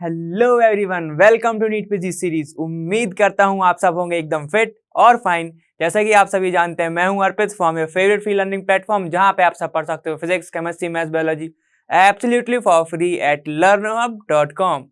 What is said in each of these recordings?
Hello everyone, welcome to NEET PG series. उम्मीद करता हूँ आप सब होंगे एकदम फिट और फाइन। जैसा कि आप सभी जानते हैं, मैं हूँ Arpit from your favourite free learning platform, जहाँ पे आप सब पढ़ सकते हो physics, chemistry, maths, biology absolutely for free at learnerhub.com।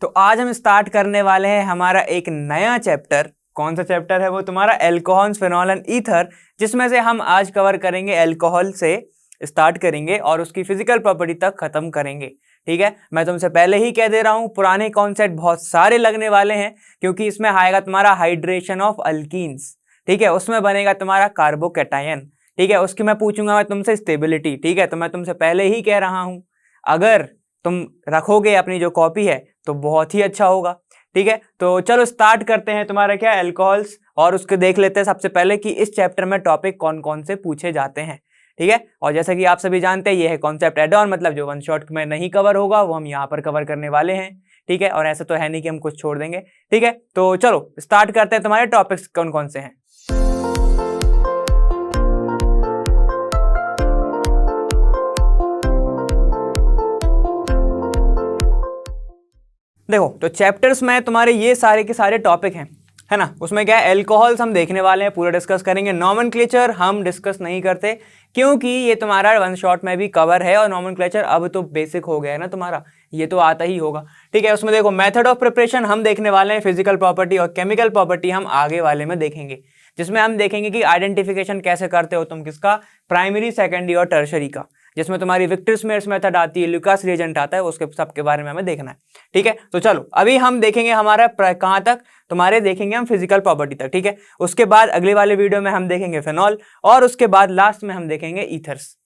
तो आज हम स्टार्ट करने वाले हैं हमारा एक नया चैप्टर। कौन सा चैप्टर है? वो तुम्हारा एल्कोहल्स, फिनॉल एंड ईथर, जिसमें से हम आज कवर करेंगे एल्कोहल से स्टार्ट करेंगे और उसकी फिजिकल प्रॉपर्टी तक खत्म करेंगे। ठीक है, मैं तुमसे पहले ही कह दे रहा हूँ, पुराने कॉन्सेप्ट बहुत सारे लगने वाले हैं, क्योंकि इसमें आएगा तुम्हारा हाइड्रेशन ऑफ अल्कीन्स। ठीक है, उसमें बनेगा तुम्हारा कार्बोकैटायन। ठीक है, उसकी मैं पूछूंगा मैं तुमसे स्टेबिलिटी। ठीक है, तो मैं तुमसे पहले ही कह रहा हूँ, अगर तुम रखोगे अपनी जो कॉपी है तो बहुत ही अच्छा होगा। ठीक है, तो चलो स्टार्ट करते हैं तुम्हारा क्या एल्कोहल्स, और उसके देख लेते हैं सबसे पहले कि इस चैप्टर में टॉपिक कौन कौन से पूछे जाते हैं। ठीक है, और जैसा कि आप सभी जानते हैं, ये है कॉन्सेप्ट एड ऑन, मतलब जो वन शॉट में नहीं कवर होगा वो हम यहाँ पर कवर करने वाले हैं। ठीक है, और ऐसा तो है नहीं कि हम कुछ छोड़ देंगे। ठीक है, तो चलो स्टार्ट करते हैं। तुम्हारे टॉपिक्स कौन कौन से हैं? देखो, तो चैप्टर्स में तुम्हारे ये सारे के सारे टॉपिक हैं, है ना। उसमें क्या है, एल्कोहल्स हम देखने वाले हैं, पूरा डिस्कस करेंगे। नॉमेनक्लेचर हम डिस्कस नहीं करते, क्योंकि ये तुम्हारा वन शॉट में भी कवर है, और नॉमेनक्लेचर अब तो बेसिक हो गया है ना तुम्हारा, ये तो आता ही होगा। ठीक है, उसमें देखो मेथड ऑफ प्रिपरेशन हम देखने वाले हैं, फिजिकल प्रॉपर्टी और केमिकल प्रॉपर्टी हम आगे वाले में देखेंगे, जिसमें हम देखेंगे कि आइडेंटिफिकेशन कैसे करते हो तुम, किसका, प्राइमरी, सेकेंडरी और टर्शरी का, जिसमें तुम्हारी विक्टर-स्मेयर्स मेथड आती है, लुकास रिएजेंट आता है, उसके सबके बारे में हमें देखना है। ठीक है, तो चलो अभी हम देखेंगे हमारा कहाँ तक, तुम्हारे देखेंगे हम फिजिकल प्रॉपर्टी तक। ठीक है, उसके बाद अगले वाले वीडियो में हम देखेंगे फिनॉल, और उसके बाद लास्ट में हम देखेंगे ईथर्स।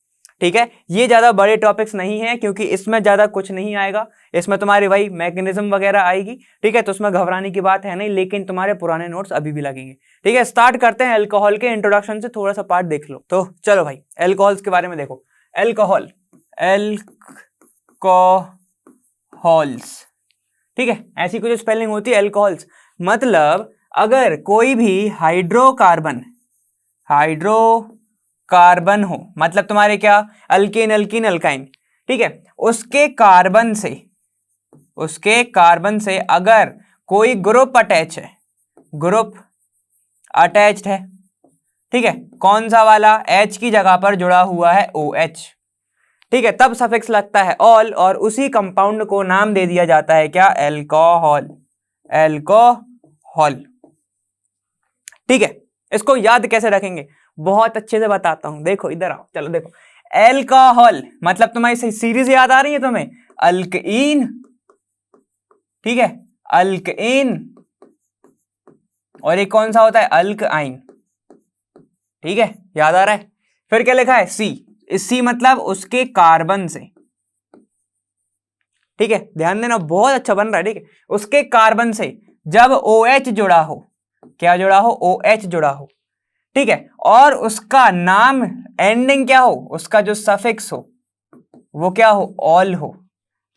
ठीक है, ये ज्यादा बड़े टॉपिक्स नहीं है, क्योंकि इसमें ज्यादा कुछ नहीं आएगा, इसमें तुम्हारी वही मैकेनिज्म वगैरह आएगी। ठीक है, तो उसमें घबराने की बात है नहीं, लेकिन तुम्हारे पुराने नोट्स अभी भी लगेंगे। ठीक है, स्टार्ट करते हैं एल्कोहल के इंट्रोडक्शन से, थोड़ा सा पार्ट देख लो। तो चलो भाई, एल्कोहल्स के बारे में देखो। एल्कोहल, एल्कोहल्स, ठीक है, ऐसी कुछ स्पेलिंग होती है एल्कोहल्स, मतलब अगर कोई भी हाइड्रोकार्बन हो, मतलब तुम्हारे क्या, अल्केन, अल्कीन, अल्काइन। ठीक है, उसके कार्बन से अगर कोई ग्रुप अटैच्ड है, ठीक है, कौन सा वाला, H की जगह पर जुड़ा हुआ है OH। ठीक है, तब सफिक्स लगता है ऑल, और उसी कंपाउंड को नाम दे दिया जाता है क्या, एल्कोहल। ठीक है, इसको याद कैसे रखेंगे, बहुत अच्छे से बताता हूं। देखो इधर आओ, चलो देखो, एल्कोहल मतलब तुम्हारी सीरीज याद आ रही है तुम्हें, अल्कइन, ठीक है, अल्कइन, और एक कौन सा होता है, अल्कआइन। ठीक है, याद आ रहा है। फिर क्या लिखा है, सी मतलब उसके कार्बन से। ठीक है, ध्यान देना, बहुत अच्छा बन रहा है। ठीक है, उसके कार्बन से जब OH जुड़ा हो, क्या जुड़ा हो, OH जुड़ा हो। ठीक है, और उसका नाम एंडिंग क्या हो, उसका जो सफिक्स हो वो क्या हो, ऑल हो,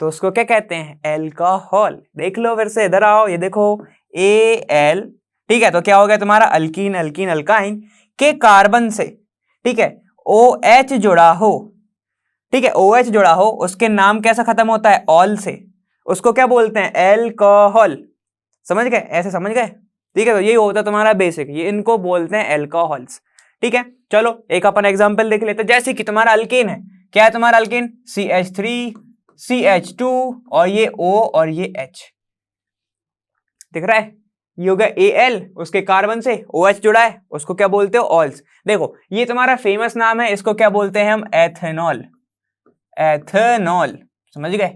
तो उसको क्या कहते हैं, एल्कोहल। देख लो फिर से, इधर आओ, ये देखो Al। ठीक है, तो क्या हो गया तुम्हारा, अल्कीन, अल्कीन, अल्काइन के कार्बन से, ठीक है, OH जुड़ा हो। ठीक है, OH जुड़ा हो, उसके नाम कैसा खत्म होता है, ऑल से, उसको क्या बोलते हैं, एल्कोहल। समझ गए, ऐसे समझ गए। ठीक है, तो यही होता है तुम्हारा बेसिक, ये इनको बोलते हैं एल्कोहल्स। ठीक है, चलो एक अपन एग्जांपल देख लेते हैं। जैसे कि तुम्हारा अल्केन है, क्या है तुम्हारा अल्केन, CH3, CH2, और ये O और ये H, दिख रहा है, ये हो गया Al, उसके कार्बन से OH जुड़ा है, उसको क्या बोलते हो, ऑल्स। देखो ये तुम्हारा फेमस नाम है, इसको क्या बोलते हैं हम, एथेनॉल। समझ गए,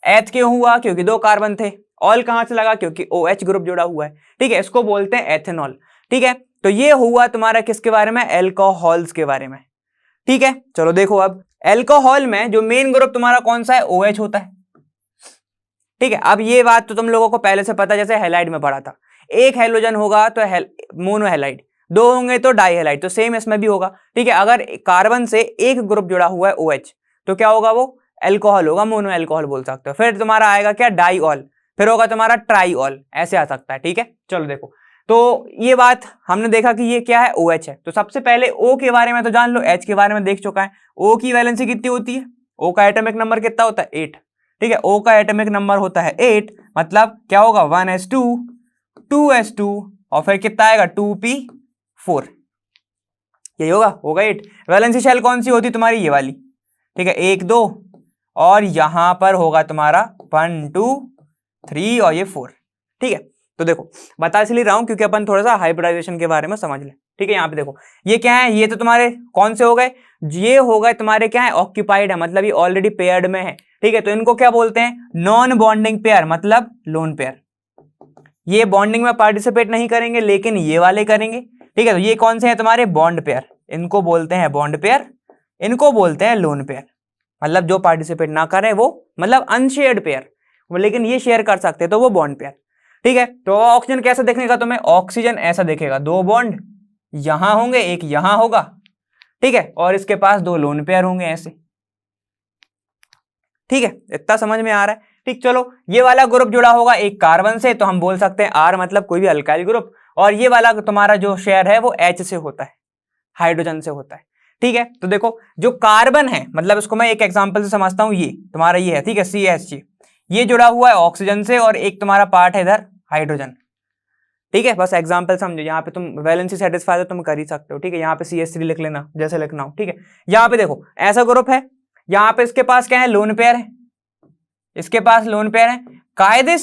एथ क्यों हुआ, क्योंकि दो कार्बन थे, ऑल कहां से लगा, क्योंकि OH ग्रुप जुड़ा हुआ है। ठीक है, इसको बोलते हैं एथेनॉल। ठीक है, तो ये हुआ तुम्हारा किसके बारे में, एल्कोहल्स के बारे में। ठीक है, चलो देखो, अब एल्कोहल में जो मेन ग्रुप तुम्हारा कौन सा है, OH होता है। ठीक है, अब ये बात तो तुम लोगों को पहले से पता, जैसे हैलाइड में पढ़ा था, एक हेलोजन होगा तो मोनोहेलाइड, दो होंगे तो डाईहेलाइड, तो सेम इसमें भी होगा। ठीक है, अगर कार्बन से एक ग्रुप जुड़ा हुआ है OH, तो क्या होगा, वो एल्कोहल होगा, मोनो एल्कोहल बोल सकते हो। फिर तुम्हारा आएगा क्या, डाईऑल, फिर होगा तुम्हारा ट्राईऑल, ऐसे आ सकता है। ठीक है, चलो देखो, तो ये बात हमने देखा कि ये क्या है, OH है। तो सबसे पहले O के बारे में तो जान लो, H के बारे में देख चुका है। O की वैलेंसी कितनी होती है, O का एटॉमिक नंबर कितना होता है, 8। ठीक है, O का एटॉमिक नंबर होता है 8, मतलब क्या होगा 1s2 2s2 और फिर कितना आएगा 2p4, यही होगा 8। वैलेंसी शेल कौन सी होती तुम्हारी, ये वाली। ठीक है, 1 2 और यहां पर होगा तुम्हारा 1 2 3 और ये 4। ठीक है, तो देखो बता इसलिए रहा हूं क्योंकि अपन थोड़ा सा हाइब्रिडाइजेशन के बारे में समझ ले। ठीक है, यहाँ पे देखो ये क्या है, ये तो तुम्हारे कौन से हो गए, ये हो गए तुम्हारे क्या है, ऑक्यूपाइड है, मतलब ये ऑलरेडी पेयर्ड में है। ठीक है, तो इनको क्या बोलते हैं, नॉन बॉन्डिंग पेयर, मतलब लोन पेयर। ये बॉन्डिंग में पार्टिसिपेट नहीं करेंगे लेकिन ये वाले करेंगे। ठीक है, तो ये कौन से हैं तुम्हारे, बॉन्ड पेयर, इनको बोलते हैं बॉन्ड पेयर, इनको बोलते हैं लोन पेयर। मतलब जो पार्टिसिपेट ना करे वो, मतलब अनशेयर्ड पेयर, लेकिन ये शेयर कर सकते हैं तो वो बॉन्ड पेयर। ठीक है, तो ऑक्सीजन कैसा दिखेगा तुम्हें, ऑक्सीजन ऐसा दिखेगा, 2 बॉन्ड यहां होंगे, एक यहां होगा। ठीक है, और इसके पास 2 लोन पेयर होंगे ऐसे। ठीक है, इतना समझ में आ रहा है। ठीक, चलो ये वाला ग्रुप जुड़ा होगा एक कार्बन से, तो हम बोल सकते हैं R, मतलब कोई भी अल्काइल ग्रुप, और ये वाला तुम्हारा जो शेयर है वो H से होता है, हाइड्रोजन से होता है। ठीक है, तो देखो जो कार्बन है, मतलब इसको मैं एक एग्जांपल से समझता हूं, ये तुम्हारा ये है, ठीक है, CH, ये जुड़ा हुआ है ऑक्सीजन से और एक तुम्हारा पार्ट है इधर हाइड्रोजन। ठीक है, बस एग्जांपल समझो, यहाँ पे तुम वैलेंसी सेटिस्फाई तो तुम कर ही सकते हो। ठीक है, यहाँ पे CH3 लिख लेना जैसे लिखना हो। ठीक है, यहाँ पे देखो ऐसा ग्रुप है, यहाँ पे इसके पास क्या है, लोन पेयर है, इसके पास लोन पेयर है। कायदे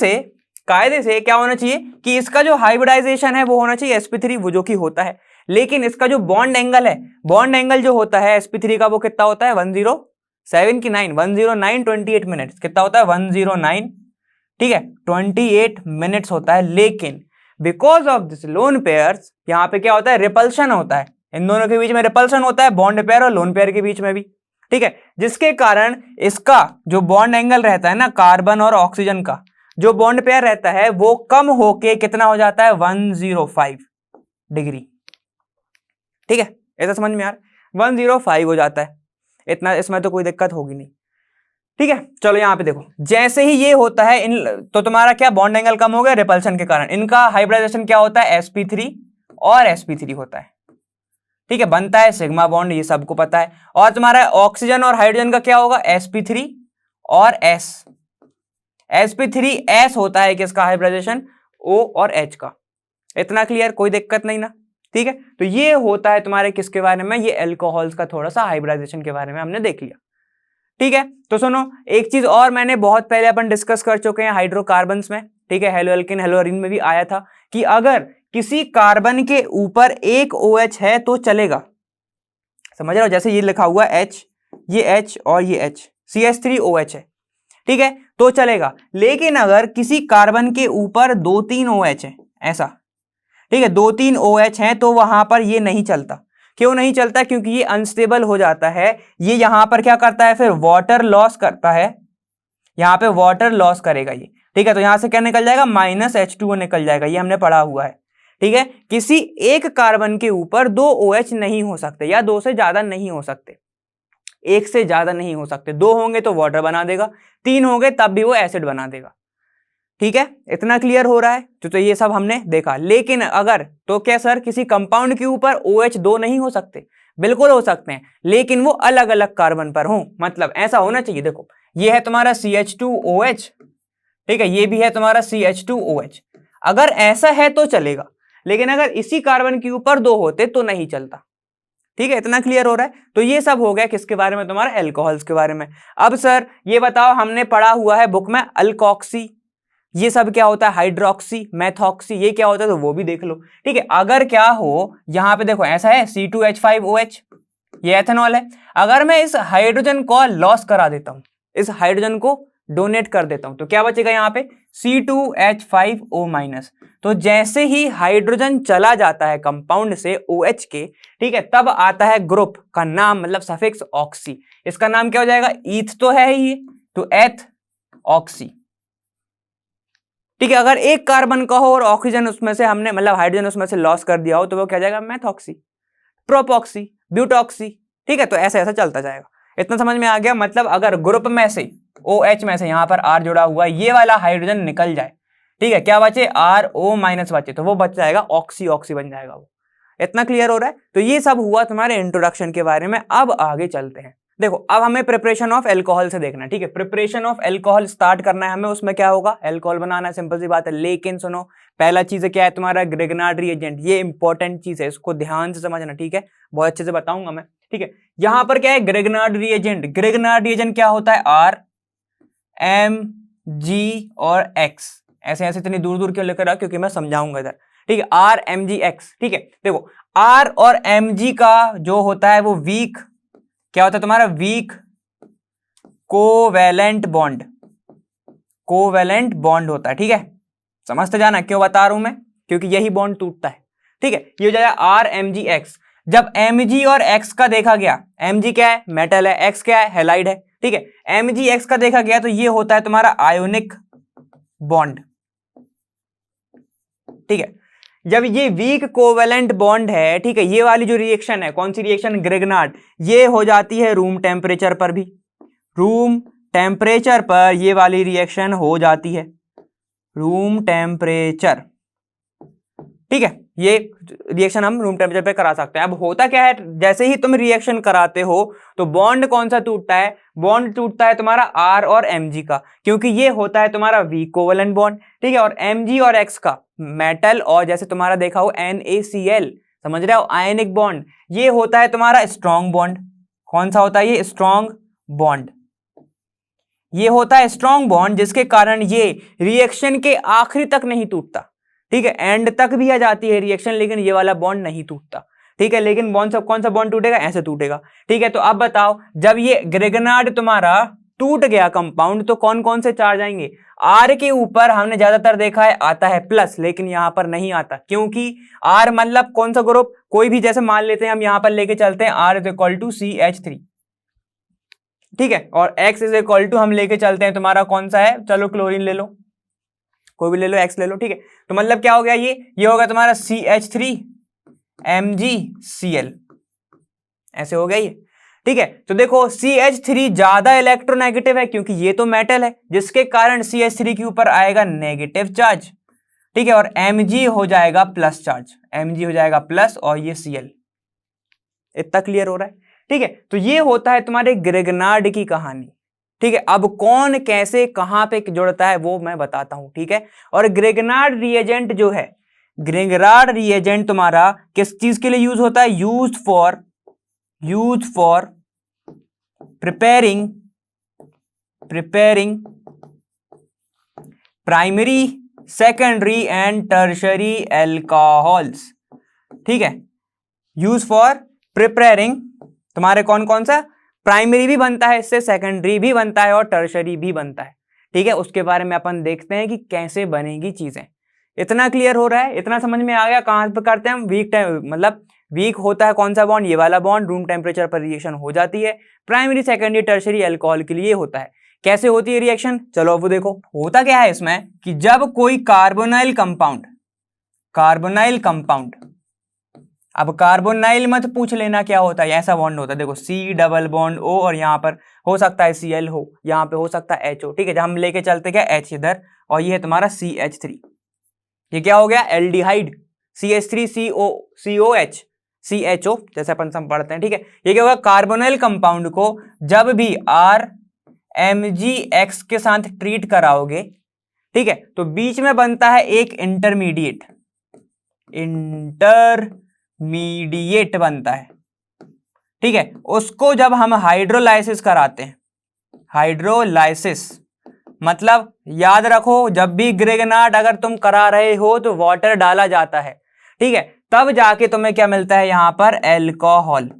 से क्या होना चाहिए कि इसका जो हाइब्रिडाइजेशन है वो होना चाहिए sp3, वो जो कि होता है, लेकिन इसका जो बॉन्ड एंगल है, बॉन्ड एंगल जो होता है sp3 का, वो कितना होता है 107 की 9 109 28 मिनट्स, कितना होता है 109। ठीक है, 28 मिनट्स होता है, लेकिन because of this lone pairs यहाँ पे क्या होता है, रिपल्शन होता है, इन दोनों के बीच में रिपल्शन होता है, बॉन्ड पेयर और लोन पेयर के बीच में भी। ठीक है, जिसके कारण इसका जो बॉन्ड एंगल रहता है ना, कार्बन और ऑक्सीजन का जो बॉन्ड पेयर रहता है वो कम होके कितना हो जाता है 105 डिग्री। ठीक है, ऐसा समझ में यार, 105 हो जाता है, इतना इसमें तो कोई दिक्कत होगी नहीं। ठीक है, चलो यहाँ पे देखो जैसे ही ये होता है इन, तो तुम्हारा क्या बॉन्ड एंगल कम हो गया रिपल्शन के कारण, इनका हाइब्रिडाइजेशन क्या होता है, sp3 और sp3 होता है। ठीक है, बनता है सिग्मा बॉन्ड, ये सबको पता है। और तुम्हारा ऑक्सीजन और हाइड्रोजन का क्या होगा, sp3 और s, sp3s होता है किसका हाइब्रिडाइजेशन, O और H का। इतना क्लियर, कोई दिक्कत नहीं ना। ठीक है, तो ये होता है तुम्हारे किसके बारे में, ये एल्कोहल्स का थोड़ा सा हाइब्रिडाइजेशन के बारे में हमने देख लिया। ठीक है, तो सुनो एक चीज और, मैंने बहुत पहले अपन डिस्कस कर चुके हैं हाइड्रोकार्बन्स में। ठीक है, हेलोएल्किन हेलोअरीन में भी आया था कि अगर किसी कार्बन के ऊपर एक OH है तो चलेगा, समझ रहे हो, जैसे ये लिखा हुआ H, ये H और ये H, CH3OH है। ठीक है, तो चलेगा, लेकिन अगर किसी कार्बन के ऊपर 2-3 OH है ऐसा, ठीक है 2-3 OH हैं, तो वहां पर ये नहीं चलता। क्यों नहीं चलता, क्योंकि ये अनस्टेबल हो जाता है, ये यहां पर क्या करता है, फिर वाटर लॉस करता है, यहां पे वाटर लॉस करेगा ये। ठीक है, तो यहां से क्या निकल जाएगा, -H2O निकल जाएगा, ये हमने पढ़ा हुआ है। ठीक है, किसी एक कार्बन के ऊपर 2 OH नहीं हो सकते, या 2 से ज्यादा नहीं हो सकते, एक से ज्यादा नहीं हो सकते। 2 होंगे तो वाटर बना देगा, 3 होंगे तब भी वो एसिड बना देगा। ठीक है, इतना क्लियर हो रहा है, तो ये सब हमने देखा। लेकिन अगर तो क्या सर, किसी कंपाउंड के ऊपर OH 2 नहीं हो सकते, बिल्कुल हो सकते हैं, लेकिन वो अलग अलग कार्बन पर हो, मतलब ऐसा होना चाहिए। देखो ये है तुम्हारा CH2OH, ठीक है, ये भी है तुम्हारा CH2OH, अगर ऐसा है तो चलेगा, लेकिन अगर इसी कार्बन के ऊपर 2 होते तो नहीं चलता। ठीक है, इतना क्लियर हो रहा है। तो ये सब हो गया किसके बारे में, तुम्हारा एल्कोहल्स के बारे में। अब सर ये बताओ, हमने पढ़ा हुआ है बुक में अल्कोक्सी, ये सब क्या होता है, हाइड्रोक्सी, मेथॉक्सी, ये क्या होता है, तो वो भी देख लो। ठीक है, अगर क्या हो, यहां पे देखो ऐसा है C2H5OH, ये एथेनॉल है, अगर मैं इस हाइड्रोजन को लॉस करा देता हूं, इस हाइड्रोजन को डोनेट कर देता हूं, तो क्या बचेगा यहाँ पे C2H5O-। तो जैसे ही हाइड्रोजन चला जाता है कंपाउंड से OH के, ठीक है, तब आता है ग्रुप का नाम, मतलब सफिक्स ऑक्सी, इसका नाम क्या हो जाएगा, ईथ तो है ही, तो एथ ऑक्सी। ठीक है, अगर एक कार्बन का हो और ऑक्सीजन उसमें से हमने, मतलब हाइड्रोजन उसमें से लॉस कर दिया हो, तो वो क्या जाएगा, मेथॉक्सी, प्रोपॉक्सी, ब्यूटॉक्सी। ठीक है, तो ऐसा ऐसा चलता जाएगा। इतना समझ में आ गया। मतलब अगर ग्रुप में से OH में से, यहां पर R जुड़ा हुआ, ये वाला हाइड्रोजन निकल जाए, ठीक है, क्या बचे, RO माइनस बचे, तो वो बच जाएगा ऑक्सी, ऑक्सी बन जाएगा वो। इतना क्लियर हो रहा है? तो ये सब हुआ तुम्हारे इंट्रोडक्शन के बारे में। अब आगे चलते हैं। देखो अब हमें प्रिपरेशन ऑफ एल्कोहल से देखना है, ठीक है। प्रिपरेशन ऑफ एल्कोहल स्टार्ट करना है हमें, उसमें क्या होगा, एल्कोहल बनाना है, सिंपल सी बात है। लेकिन सुनो, पहला चीज क्या है तुम्हारा, ग्रिग्नार्ड रिएजेंट। ये इंपॉर्टेंट चीज है, इसको ध्यान से समझना, ठीक है, बहुत अच्छे से बताऊंगा मैं, ठीक है। यहां पर क्या है, ग्रिग्नार्ड रिएजेंट। ग्रिग्नार्ड रिएजेंट क्या होता है, R, M, G और X। ऐसे ऐसे इतनी दूर दूर क्यों लेकर रहा, क्योंकि मैं समझाऊंगा इधर, ठीक है। R, M, G, X, ठीक है। देखो R और Mg का जो होता है वो वीक, क्या होता है तुम्हारा, weak covalent bond, covalent bond होता है, ठीक है। समझते जाना क्यों बता रहा हूं मैं, क्योंकि यही बॉन्ड टूटता है, ठीक है। ये हो जाएगा R, Mg, X। जब Mg और X का देखा गया, Mg क्या है, मेटल है, X क्या है, हैलाइड है, ठीक है। Mg X का देखा गया तो ये होता है तुम्हारा आयोनिक बॉन्ड, ठीक है। जब ये वीक कोवेलेंट बॉन्ड है, ठीक है, ये वाली जो रिएक्शन है, कौन सी रिएक्शन, ग्रिग्नार्ड, ये हो जाती है रूम टेम्परेचर पर भी, रूम टेम्परेचर पर ये वाली रिएक्शन हो जाती है, रूम टेम्परेचर, ठीक है। ये रिएक्शन हम रूम टेम्परेचर पे करा सकते हैं। अब होता क्या है, जैसे ही तुम रिएक्शन कराते हो तो बॉन्ड कौन सा टूटता है, बॉन्ड टूटता है तुम्हारा R और Mg का, क्योंकि ये होता है तुम्हारा वीक कोवेलेंट बॉन्ड, ठीक है। और Mg और X का मेटल, और जैसे तुम्हारा देखा हो NaCl, समझ रहे हो, आयनिक बॉन्ड, ये होता है तुम्हारा स्ट्रॉन्ग बॉन्ड। कौन सा होता है ये, स्ट्रॉन्ग बॉन्ड। ये होता है स्ट्रॉन्ग बॉन्ड, जिसके कारण ये रिएक्शन के आखिरी तक नहीं टूटता, ठीक है, एंड तक भी आ जाती है रिएक्शन, लेकिन ये वाला बॉन्ड नहीं टूटता, ठीक है। लेकिन बॉन्ड सब कौन सा बॉन्ड टूटेगा, ऐसे टूटेगा, ठीक है। तो अब बताओ, जब ये ग्रिग्नार्ड तुम्हारा टूट गया कंपाउंड, तो कौन कौन से चार्ज आएंगे, R के ऊपर हमने ज्यादातर देखा है आता है प्लस, लेकिन यहां पर नहीं आता, क्योंकि R मतलब कौन सा ग्रुप, कोई भी, जैसे मान लेते हैं हम यहां पर लेके चलते हैं R is equal to CH3, ठीक है, और X इज इक्वल टू हम लेके चलते हैं तुम्हारा कौन सा है, चलो क्लोरीन ले लो, कोई भी ले लो, X ले लो, ठीक है। तो मतलब क्या हो गया, ये होगा तुम्हारा CH3 MgCl, ऐसे हो गया ये, ठीक है। तो देखो CH3 ज्यादा इलेक्ट्रोनेगेटिव है, क्योंकि ये तो मेटल है, जिसके कारण CH3 के ऊपर आएगा नेगेटिव चार्ज, ठीक है, और Mg हो जाएगा प्लस चार्ज, Mg हो जाएगा प्लस, और ये Cl। इतना क्लियर हो रहा है, ठीक है। तो ये होता है तुम्हारे ग्रिग्नार्ड की कहानी, ठीक है। अब कौन कैसे कहां पे जुड़ता है वो मैं बताता हूं, ठीक है। और ग्रिग्नार्ड रिएजेंट जो है, ग्रिग्नार्ड रिएजेंट तुम्हारा किस चीज के लिए यूज होता है, use for preparing primary, secondary and tertiary alcohols, ठीक है। यूज फॉर प्रिपेयरिंग, तुम्हारे कौन कौन सा, प्राइमरी भी बनता है इससे, सेकेंडरी भी बनता है और टर्शरी भी बनता है, ठीक है। उसके बारे में अपन देखते हैं कि कैसे बनेगी चीजें। इतना क्लियर हो रहा है, इतना समझ में आ गया। कहां पर करते हैं हम, मतलब वीक होता है कौन सा बॉन्ड, ये वाला बॉन्ड, रूम टेम्परेचर पर रिएक्शन हो जाती है। प्राइमरी, सेकेंडरी, टर्शरी एल्कोहल के लिए होता है। कैसे होती है रिएक्शन, चलो अब वो देखो। होता क्या है इसमें कि जब कोई कार्बोनाइल कंपाउंड, अब कार्बोनाइल मत पूछ लेना क्या होता है, ऐसा बॉन्ड होता है, देखो C डबल बॉन्ड O, और यहाँ पर हो सकता है Cl हो, यहाँ पे हो सकता है HO, ठीक है। जब हम लेके चलते क्या H इधर, और ये है तुम्हारा CH3, ये क्या हो गया, एल्डिहाइड, CH3COH CHO, जैसे अपन सब पढ़ते हैं, ठीक है। ये क्या होगा, कार्बोनाइल कंपाउंड को जब भी RMgX के साथ ट्रीट कराओगे, ठीक है, तो बीच में बनता है एक इंटरमीडिएट बनता है, ठीक है। उसको जब हम हाइड्रोलाइसिस कराते हैं, हाइड्रोलाइसिस मतलब याद रखो, जब भी ग्रिग्नार्ड अगर तुम करा रहे हो तो वाटर डाला जाता है, ठीक है, तब जाके तुम्हें क्या मिलता है, यहां पर एल्कोहल,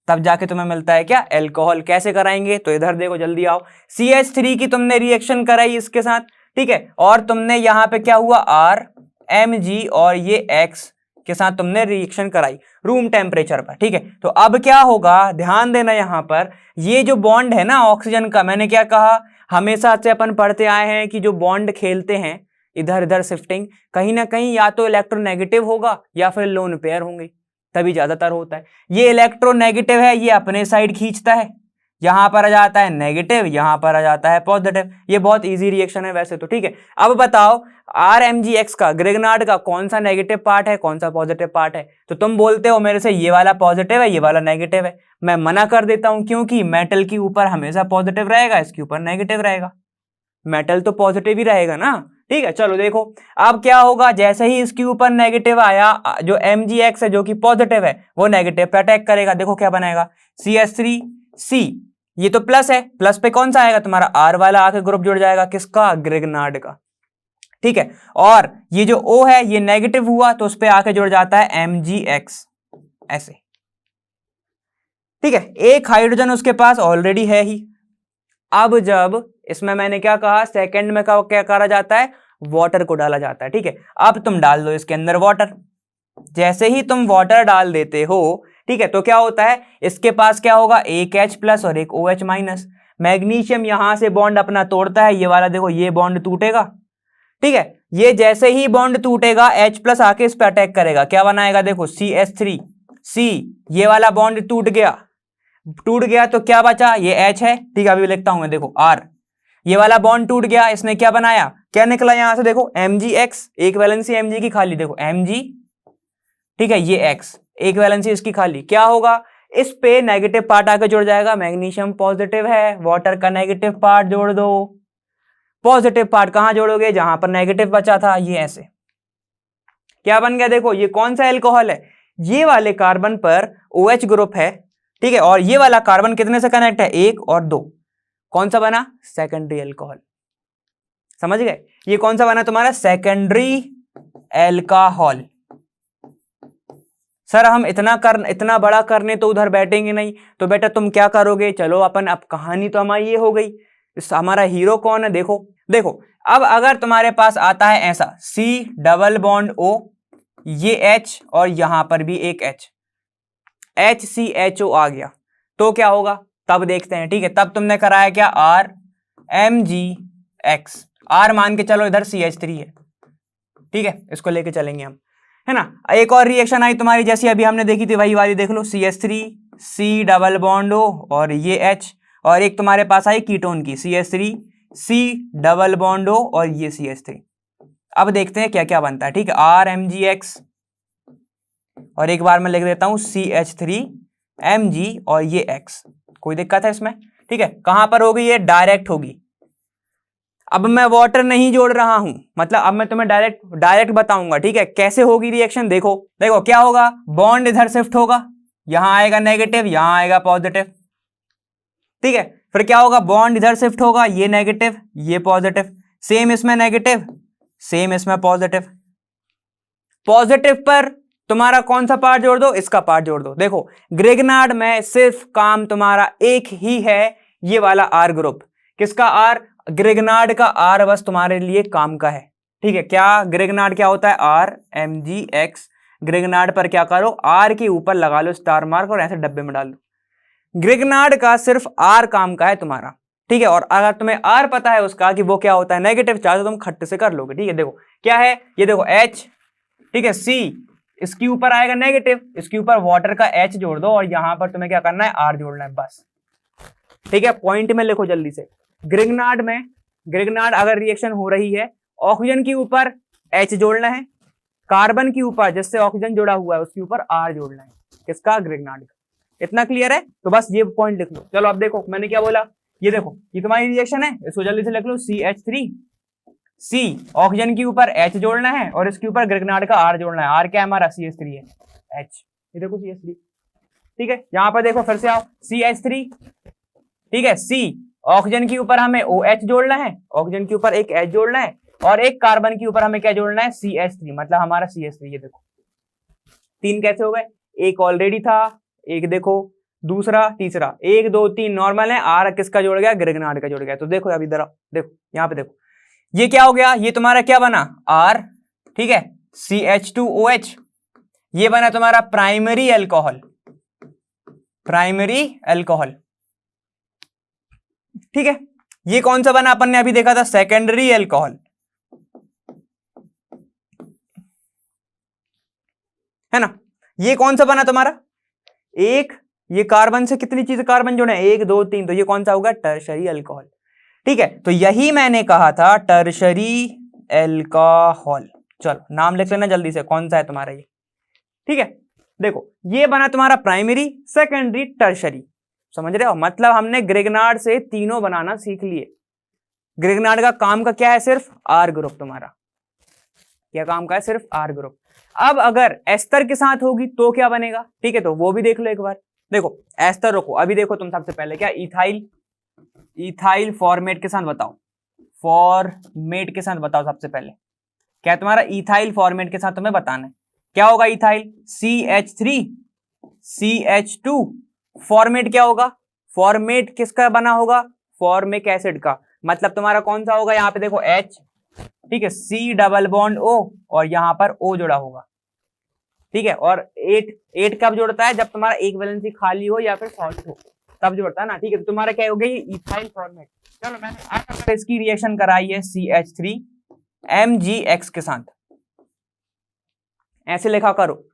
तब जाके तुम्हें मिलता है क्या, एल्कोहल। कैसे कराएंगे, तो इधर देखो, जल्दी आओ। CH3 की तुमने रिएक्शन कराई इसके साथ, ठीक है, और तुमने यहां पे क्या हुआ, RMg और ये X के साथ तुमने रिएक्शन कराई रूम टेम्परेचर पर, ठीक है। तो अब क्या होगा, ध्यान देना, यहां पर ये जो बॉन्ड है ना ऑक्सीजन का, मैंने क्या कहा, हमेशा से अपन पढ़ते आए हैं कि जो बॉन्ड खेलते हैं इधर इधर शिफ्टिंग, कहीं ना कहीं या तो इलेक्ट्रोनेगेटिव होगा या फिर लोन पेयर होंगे, तभी ज्यादातर होता है। ये इलेक्ट्रोनेगेटिव है, ये अपने साइड खींचता है, यहां पर आ जाता है नेगेटिव, यहां पर आ जाता है पॉजिटिव। ये बहुत इजी रिएक्शन है वैसे तो, ठीक है। अब बताओ RMgX का, ग्रिग्नार्ड का कौन सा नेगेटिव पार्ट है, कौन सा पॉजिटिव पार्ट है? तो तुम बोलते हो मेरे से ये वाला पॉजिटिव है, ये वाला नेगेटिव है। मैं मना कर देता हूं, क्योंकि मेटल के ऊपर हमेशा पॉजिटिव रहेगा, इसके ऊपर नेगेटिव रहेगा। मेटल तो पॉजिटिव ही रहेगा ना, ठीक है। चलो देखो अब क्या होगा, जैसे ही इसके ऊपर नेगेटिव आया, जो Mgx है जो कि पॉजिटिव है, वो नेगेटिव पे अटैक करेगा। देखो क्या बनाएगा, CH3C, ये तो प्लस है, प्लस पे कौन सा आएगा तुम्हारा, R वाला आके ग्रुप जुड़ जाएगा, किसका, ग्रिग्नार्ड का, ठीक है। और ये जो O है ये नेगेटिव हुआ तो उस पे आके जुड़ जाता है Mgx, ऐसे, ठीक है। एक हाइड्रोजन उसके पास ऑलरेडी है ही। अब जब इसमें मैंने क्या कहा, सेकंड में क्या करा जाता है, वाटर को डाला जाता है, ठीक है। अब तुम डाल दो इसके अंदर वाटर। जैसे ही तुम वाटर डाल देते हो, ठीक है, तो क्या होता है, इसके पास क्या होगा, एक H प्लस और एक OH माइनस। मैग्नीशियम यहां से बॉन्ड अपना तोड़ता है, ये वाला देखो, ये बॉन्ड टूटेगा, ठीक है। ये जैसे ही बॉन्ड टूटेगा, H प्लस आके इस पे अटैक करेगा, क्या बनाएगा, देखो CH3C, ये वाला बॉन्ड टूट गया तो क्या बचा, ये H है, ठीक है। अभी लिखता हूं मैं, देखो R, ये वाला बॉन्ड टूट गया, इसने क्या बनाया, क्या निकला यहां से, देखो Mgx, एक वैलेंसी Mg की खाली, देखो Mg, ठीक है, ये X, एक वैलेंसी इसकी खाली, क्या होगा, इस पे नेगेटिव पार्ट आके जुड़ जाएगा। मैग्नीशियम पॉजिटिव है, वाटर का नेगेटिव पार्ट जोड़ दो, पॉजिटिव पार्ट कहां जोड़ोगे, जहां पर नेगेटिव बचा था, ये ऐसे, क्या बन गया, देखो ये कौन सा एल्कोहल है, ये वाले कार्बन पर OH ग्रुप है, ठीक है, और ये वाला कार्बन कितने से कनेक्ट है, 1 और 2, कौन सा बना, सेकेंडरी एल्कोहल। समझ गए, ये कौन सा बना तुम्हारा, सेकेंडरी एल्कोहल। सर हम इतना बड़ा करने तो उधर बैठेंगे नहीं, तो बेटा तुम क्या करोगे, चलो अपन, अब कहानी तो हमारी ये हो गई। हमारा हीरो कौन है, देखो देखो, अब अगर तुम्हारे पास आता है ऐसा C डबल बॉन्ड O, ये H और यहां पर भी एक H, HCHO आ गया, तो क्या होगा, तब देखते हैं, ठीक है। तब तुमने कराया क्या, RMgX, R मान के चलो, इधर CH3 है, ठीक है, इसको लेके चलेंगे हम, है ना। एक और रिएक्शन आई तुम्हारी, जैसी अभी हमने देखी थी वही वाली, देख लो, CH3C डबल बॉन्ड O और ये H, और एक तुम्हारे पास आई कीटोन की, CH3C डबल बॉन्ड O और ये CH3। अब देखते हैं क्या क्या बनता है, ठीक है, RMgX, और एक बार मैं लिख देता हूं CH3Mg और ये X, कोई दिक्कत है इसमें, ठीक है। कहां पर होगी, ये डायरेक्ट होगी। अब मैं वाटर नहीं जोड़ रहा हूं, मतलब अब मैं तुम्हें डायरेक्ट बताऊंगा, ठीक है, कैसे होगी रिएक्शन। देखो देखो क्या होगा, बॉन्ड इधर शिफ्ट होगा, यहां आएगा नेगेटिव, यहां आएगा पॉजिटिव, ठीक है। फिर क्या होगा, बॉन्ड इधर शिफ्ट होगा, ये नेगेटिव ये पॉजिटिव, सेम इसमें नेगेटिव सेम इसमें पॉजिटिव। पॉजिटिव पर तुम्हारा कौन सा पार्ट जोड़ दो, इसका पार्ट जोड़ दो। देखो ग्रिग्नार्ड में सिर्फ काम तुम्हारा एक ही है, ये वाला R ग्रुप, किसका R, ग्रिग्नार्ड का R बस तुम्हारे लिए काम का है, ठीक है। क्या ग्रिग्नार्ड क्या होता है, RMgX, ग्रिग्नार्ड पर क्या करो, R के ऊपर लगा लो स्टार मार्क और ऐसे डब्बे में डाल दो। ग्रिग्नार्ड का सिर्फ R काम का है तुम्हारा, ठीक है। और अगर तुम्हें R पता है उसका कि वो क्या होता है, नेगेटिव चार्ज, तो तुम खट्टे से कर लोगे, ठीक है। देखो क्या है, ये देखो H, ठीक है, C, इसके ऊपर आएगा नेगेटिव, इसके ऊपर वाटर का H जोड़ दो, और यहां पर तुम्हें क्या करना है, R जोड़ना है, बस, ठीक है। पॉइंट में लिखो जल्दी से, ग्रिग्नार्ड अगर रिएक्शन हो रही है, ऑक्सीजन के ऊपर H जोड़ना है, कार्बन के ऊपर जिससे ऑक्सीजन जुड़ा हुआ है उसके ऊपर R जोड़ना है, किसका, ग्रिग्नार्ड का। इतना क्लियर है, तो बस ये पॉइंट लिख लो। चलो अब देखो मैंने क्या बोला, ये देखो ये तुम्हारी रिएक्शन है, इसको जल्दी से लिख लो, CH3C, ऑक्सीजन के ऊपर H जोड़ना है और इसके ऊपर ग्रिग्नार्ड का R जोड़ना है। R क्या है हमारा, CH3 है, H, ये देखो CH3, ठीक है। यहां पर देखो फिर से आओ, CH3, ठीक है, C, ऑक्सीजन के ऊपर हमें OH जोड़ना है, ऑक्सीजन के ऊपर एक H जोड़ना है, और एक कार्बन के ऊपर हमें क्या जोड़ना है, CH3, मतलब हमारा CH3, ये देखो तीन कैसे हो गए, एक ऑलरेडी था, एक देखो दूसरा, तीसरा, 1 2 3 नॉर्मल है, R किसका जोड़ गया, ग्रिग्नार्ड का जोड़ गया। तो देखो अभी इधर देखो, यहाँ पे देखो, ये क्या हो गया, ये तुम्हारा क्या बना, R, ठीक है, CH2OH, ये बना तुम्हारा प्राइमरी एल्कोहल, ठीक है। ये कौन सा बना, अपन ने अभी देखा था, सेकेंडरी एल्कोहल, है ना। ये कौन सा बना तुम्हारा, एक ये कार्बन से कितनी चीजें कार्बन जुड़े हैं, 1 2 3, तो ये कौन सा होगा, टर्शरी अल्कोहल। ठीक है, तो यही मैंने कहा था, टर्शरी अल्कोहल। चलो नाम लिख लेना जल्दी से, कौन सा है तुम्हारा ये। ठीक है, देखो ये बना तुम्हारा प्राइमरी, सेकेंडरी, टर्शरी। समझ रहे हो, मतलब हमने ग्रिग्नार्ड से तीनों बनाना सीख लिए। ग्रिग्नार्ड का काम का क्या है, सिर्फ आर ग्रुप। तुम्हारा क्या काम का है, सिर्फ आर ग्रुप। अब अगर एस्टर के साथ होगी तो क्या बनेगा, ठीक है, तो वो भी देख लो एक बार। देखो एस्टर रुको, अभी देखो तुम सबसे पहले क्या, इथाइल, इथाइल फॉर्मेट के साथ बताओ, फॉर्मेट के साथ बताओ सबसे पहले, क्या तुम्हारा इथाइल फॉर्मेट के साथ तुम्हें बताना है, क्या होगा इथाइल, CH3 CH2। फॉर्मेट क्या होगा, फॉर्मेट किसका बना होगा, फॉर्मिक एसिड का, मतलब तुम्हारा कौन सा होगा, यहाँ पे देखो H, ठीक है, C डबल बॉन्ड O और यहाँ पर O जुड़ा होगा। ठीक है, और 8 कब जुड़ता है, जब तुम्हारा एक वैलेंसी खाली हो या फिर शॉर्ट हो, तब जुड़ता है ना। ठीक है, तो तुम्हारा क्या हो गया, ये इथाइल फॉर्मेट। चलो मैंने इसकी रिएक्शन कराई है CH3 MgX के साथ, ऐसे लिखा करो।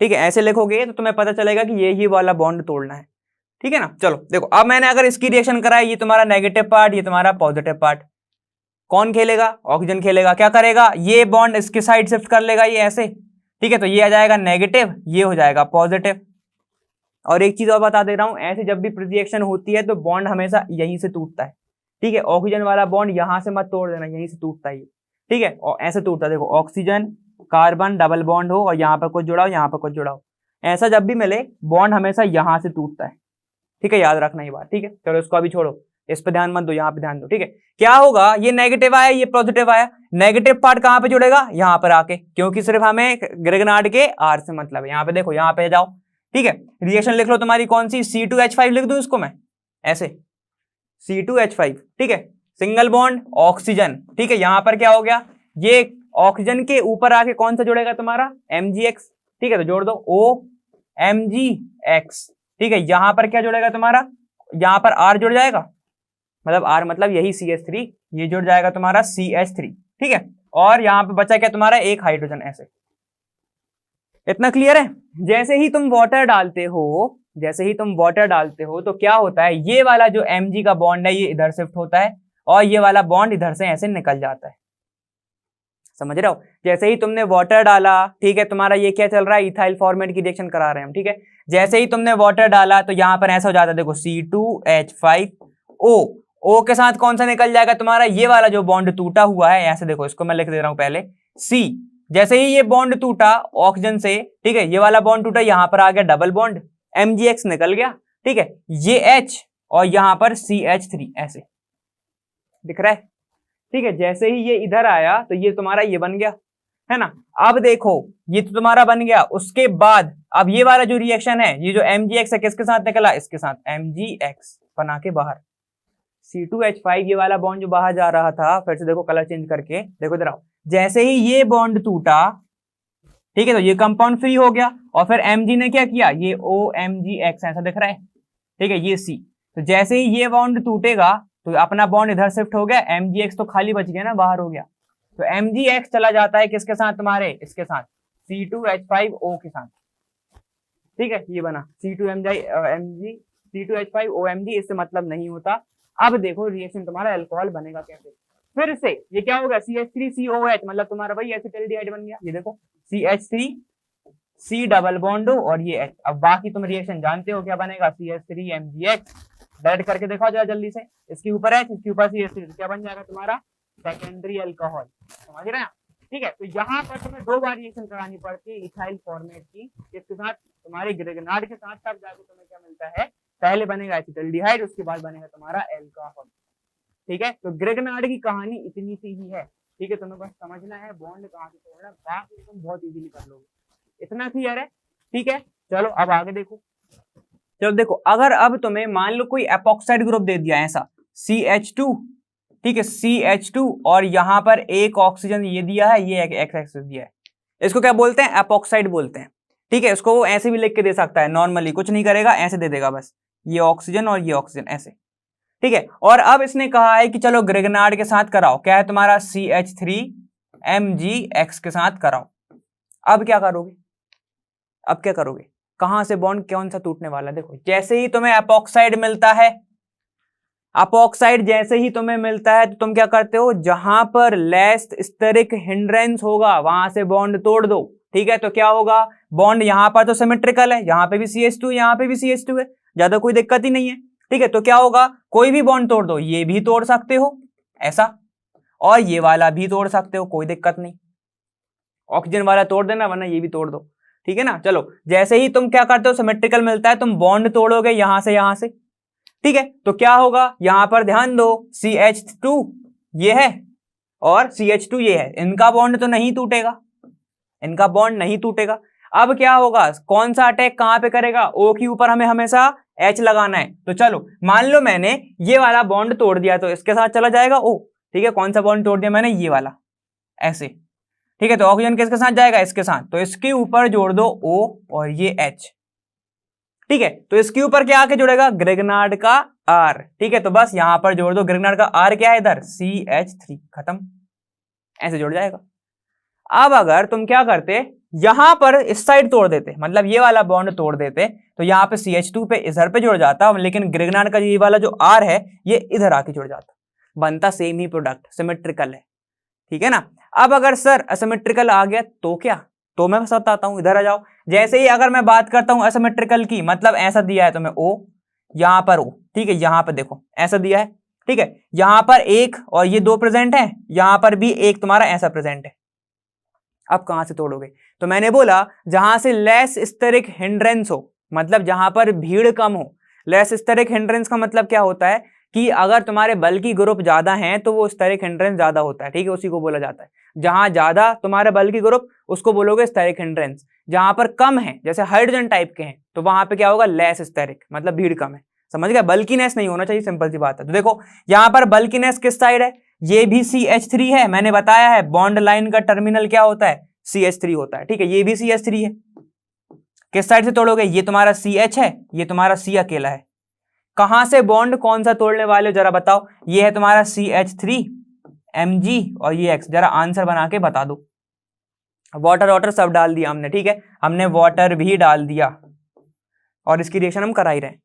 ठीक है, ऐसे लिखोगे तो तुम्हें पता चलेगा कि ये ही वाला बॉन्ड तोड़ना है। ठीक है ना, चलो देखो अब मैंने अगर इसकी रिएक्शन कराई, ये तुम्हारा नेगेटिव पार्ट, ये तुम्हारा पॉजिटिव पार्ट, कौन खेलेगा, ऑक्सीजन खेलेगा। क्या करेगा, ये बॉन्ड इसके साइड शिफ्ट कर लेगा, ये ऐसे। ठीक है, तो ये आ जाएगा नेगेटिव, ये हो जाएगा पॉजिटिव। और एक चीज और बता दे रहा हूं, ऐसे जब भी रिएक्शन होती है तो बॉन्ड हमेशा यहीं से टूटता है। ठीक है, ऑक्सीजन वाला बॉन्ड यहां से मत तोड़ देना, यहीं से टूटता है। ठीक है, और ऐसे टूटता है, देखो ऑक्सीजन कार्बन डबल बॉन्ड हो और यहाँ पर कुछ जुड़ा हो, यहाँ पर कुछ जुड़ा हो, ऐसा जब भी मिले बॉन्ड हमेशा यहां से टूटता है। ठीक है, याद रखना ये बात। ठीक है, चलो इसको अभी छोड़ो, इस पे ध्यान मत दो, यहाँ पे ध्यान दो। ठीक है, क्या होगा, ये नेगेटिव आया, ये पॉजिटिव आया, नेगेटिव पार्ट कहां पे जुड़ेगा, यहाँ पर आके, क्योंकि सिर्फ हमें ग्रिग्नार्ड के आर से मतलब है। यहाँ पे देखो, यहाँ पे जाओ। ठीक है, रिएक्शन लिख लो तुम्हारी कौन सी, C2H5 लिख दूं इसको मैं ऐसे, C2H5। ठीक है, सिंगल बॉन्ड ऑक्सीजन। ठीक है, यहां पर क्या हो गया, ये ऑक्सीजन के ऊपर आके कौन सा जुड़ेगा तुम्हारा, MgX। ठीक है, तो जोड़ दो OMgX। ठीक है, यहां पर क्या जुड़ेगा तुम्हारा, यहां पर R जुड़ जाएगा, मतलब R मतलब यही CH3, ये जुड़ जाएगा तुम्हारा CH3। ठीक है, और यहां पे बचा क्या तुम्हारा, एक हाइड्रोजन, ऐसे। इतना क्लियर है। जैसे ही तुम वाटर डालते हो, जैसे ही तुम वाटर डालते हो तो क्या होता है, ये वाला जो Mg का बॉन्ड है ये इधर शिफ्ट होता है और ये वाला बॉन्ड इधर से ऐसे निकल जाता है। समझ रहे हो, जैसे ही तुमने वाटर डाला, ठीक है, तुम्हारा ये क्या चल रहा है, इथाइल फॉर्मेट की रिएक्शन करा रहे हैं हम। ठीक है, जैसे ही तुमने वाटर डाला तो यहां पर ऐसा हो जाता है, देखो C2H5O, O के साथ कौन सा निकल जाएगा तुम्हारा, ये वाला जो बॉन्ड टूटा हुआ है, ऐसे देखो, इसको मैं लिख दे रहा हूं पहले, C। जैसे ही ये बॉन्ड टूटा ऑक्सीजन से, ठीक है, ये वाला बॉन्ड टूटा, यहां पर आ गया डबल बॉन्ड, MgX निकल गया। ठीक है, ये H और यहां पर CH3, ऐसे दिख रहा है। ठीक है, जैसे ही ये इधर आया तो ये तुम्हारा ये बन गया, है ना। अब देखो ये तो तुम्हारा बन गया, उसके बाद अब ये वाला जो रिएक्शन है, ये जो MgX है किसके साथ निकला, इसके साथ, MgX बना के बाहर, C2H5 ये वाला बॉन्ड जो बाहर जा रहा था, फिर से देखो कलर चेंज करके, देखो इधर आओ, जैसे ही ये बॉन्ड टूटा, ठीक है, तो ये कंपाउंड फ्री हो गया और फिर Mg ने क्या किया, ये OMgX ऐसा दिख रहा है। ठीक है, ये C, तो जैसे ही ये बॉन्ड टूटेगा तो अपना बॉन्ड इधर शिफ्ट हो गया, MgX तो खाली बच गया ना, बाहर हो गया, तो MgX चला जाता है किसके साथ तुम्हारे, इसके साथ, C2H5O के साथ। ठीक है, ये बना C2H5OMg, इससे मतलब नहीं होता। अब देखो रिएक्शन तुम्हारा अल्कोहल बनेगा कैसे, फिर से ये क्या होगा, CH3COH, मतलब तुम्हारा भाई एसिटाल्डिहाइड बन गया। ये देखो CH3 C डबल बॉन्ड और ये H। अब बाकी तुम रिएक्शन जानते हो क्या बनेगा, CH3MgX। डायरेक्ट करके देखो जरा जल्दी से, इसके ऊपर H, इसके ऊपर CH3, तो क्या बन जाएगा तुम्हारा सेकेंडरी अल्कोहल। समझ रहे हैं। ठीक है, तो यहाँ पर तुम्हें 2 बार रिएक्शन करानी पड़ती है इथाइल फॉर्मेट की, इसके साथ तुम्हारे ग्रिग्नार्ड के साथ, तब जाके तुम्हें क्या मिलता है, पहले बनेगा एसिटाल्डिहाइड, उसके बाद बनेगा तुम्हारा अल्कोहल। ठीक है, तो ग्रिग्नार्ड की कहानी इतनी सी ही है। ठीक है, तुम्हें बस समझना है बॉन्ड कहाँ से तोड़ना, बाकी तुम बहुत इजीली कर लोगे। इतना क्लियर है। ठीक है, चलो अब आगे देखो। चलो देखो, अगर अब तुम्हें मान लो कोई एपॉक्साइड ग्रुप दे दिया ऐसा CH2, ठीक है, CH2 और यहां पर एक ऑक्सीजन ये दिया है, ये एक X दिया है, इसको क्या बोलते हैं, एपॉक्साइड बोलते हैं। ठीक है, इसको वो ऐसे भी लिख के दे सकता है, नॉर्मली कुछ नहीं करेगा, ऐसे दे देगा बस, ये ऑक्सीजन और ये ऑक्सीजन ऐसे। ठीक है, और अब इसने कहा है कि चलो ग्रिग्नार्ड के साथ कराओ, क्या है तुम्हारा CH3MgX के साथ कराओ। अब क्या करोगे, अब क्या करोगे, कहां से बॉन्ड कौन सा टूटने वाला है। देखो जैसे ही तुम्हें एपॉक्साइड मिलता है, अपोक्साइड जैसे ही तुम्हें मिलता है तो तुम क्या करते हो, जहां पर लेस स्टेरिक हिंड्रेंस होगा वहां से बॉन्ड तोड़ दो। ठीक है, तो क्या होगा, बॉन्ड यहां पर तो सिमेट्रिकल है, यहां पे भी CH2 यहां पे भी CH2 है, ज्यादा कोई दिक्कत ही नहीं है। ठीक है, तो क्या होगा, कोई भी बॉन्ड तोड़ दो, ये भी तोड़ सकते हो ऐसा, और ये वाला भी तोड़ सकते हो, कोई दिक्कत नहीं, ऑक्सीजन वाला तोड़ देना वरना ये भी तोड़ दो। ठीक है ना, चलो जैसे ही तुम क्या करते हो, सिमेट्रिकल मिलता है तुम बॉन्ड तोड़ोगे यहां से। ठीक है, तो क्या होगा, यहां पर ध्यान दो, CH2 ये है और CH2 ये है, इनका बॉन्ड तो नहीं टूटेगा, इनका बॉन्ड नहीं टूटेगा। अब क्या होगा, कौन सा अटैक कहां पे करेगा, O के ऊपर हमें हमेशा H लगाना है। तो चलो मान लो मैंने ये वाला बॉन्ड तोड़ दिया तो इसके साथ चला जाएगा O। ठीक है, कौन सा बॉन्ड तोड़ दिया मैंने, ये वाला, ऐसे। ठीक है, तो ऑक्सीजन किसके साथ जाएगा, इसके साथ, तो इसके ऊपर जोड़ दो O और ये H। ठीक है, तो इसके ऊपर क्या आके जुड़ेगा, ग्रिग्नार्ड का R। ठीक है, तो बस यहां पर जोड़ दो, ग्रिग्नार्ड का R क्या है इधर, CH3, खत्म, ऐसे जुड़ जाएगा। अब अगर तुम क्या करते, यहां पर इस साइड तोड़ देते, मतलब ये वाला बॉन्ड तोड़ देते, तो यहां पे CH2 पे इधर पे जुड़ जाता, लेकिन ग्रिग्नार्ड का ये वाला जो R है ये इधर आके जुड़ जाता, बनता सेम ही प्रोडक्ट, सिमेट्रिकल है। ठीक है ना। अब अगर सर असिमेट्रिकल आ गया तो क्या, तो मैं बताता हूं, इधर आ जाओ। जैसे ही अगर मैं बात करता हूं असिमेट्रिकल की, मतलब ऐसा दिया है तुम्हें O, यहां पर O, ठीक है, यहां पर देखो ऐसा दिया है। ठीक है, यहां पर एक और ये दो प्रेजेंट है, यहां पर भी एक तुम्हारा ऐसा प्रेजेंट है। अब कहां से तोड़ोगे, तो मैंने बोला जहां से लेस स्टेरिक हिंड्रेंस हो, मतलब जहां पर भीड़ कम हो। लेस स्टेरिक हिंड्रेंस का मतलब क्या होता है कि अगर तुम्हारे बल की ग्रुप ज्यादा हैं तो वो स्टेरिक हिंड्रेंस ज्यादा होता है। ठीक है, उसी को बोला जाता है, जहां ज्यादा तुम्हारे बल की ग्रुप उसको बोलोगे स्टेरिक हिंड्रेंस, जहां पर कम है जैसे हाइड्रोजन टाइप के हैं तो वहां पे क्या होगा, लेस स्टेरिक, मतलब भीड़ कम है। समझ गया, बल्कीनेस नहीं होना चाहिए, सिंपल सी बात है। तो देखो यहां पर बल्कीनेस किस साइड है, ये भी CH3 है, मैंने बताया है बॉन्ड लाइन का टर्मिनल क्या होता है, CH3 होता है। ठीक है, ये भी CH3 है, किस साइड से तोड़ोगे, ये तुम्हारा CH है, ये तुम्हारा C अकेला है, कहां से बॉन्ड कौन सा तोड़ने वाले हो जरा बताओ, ये है तुम्हारा CH3 Mg और ये X, जरा आंसर बना के बता दो। वाटर वाटर सब डाल दिया हमने, ठीक है, हमने वाटर भी डाल दिया और इसकी रिएक्शन हम करा ही रहे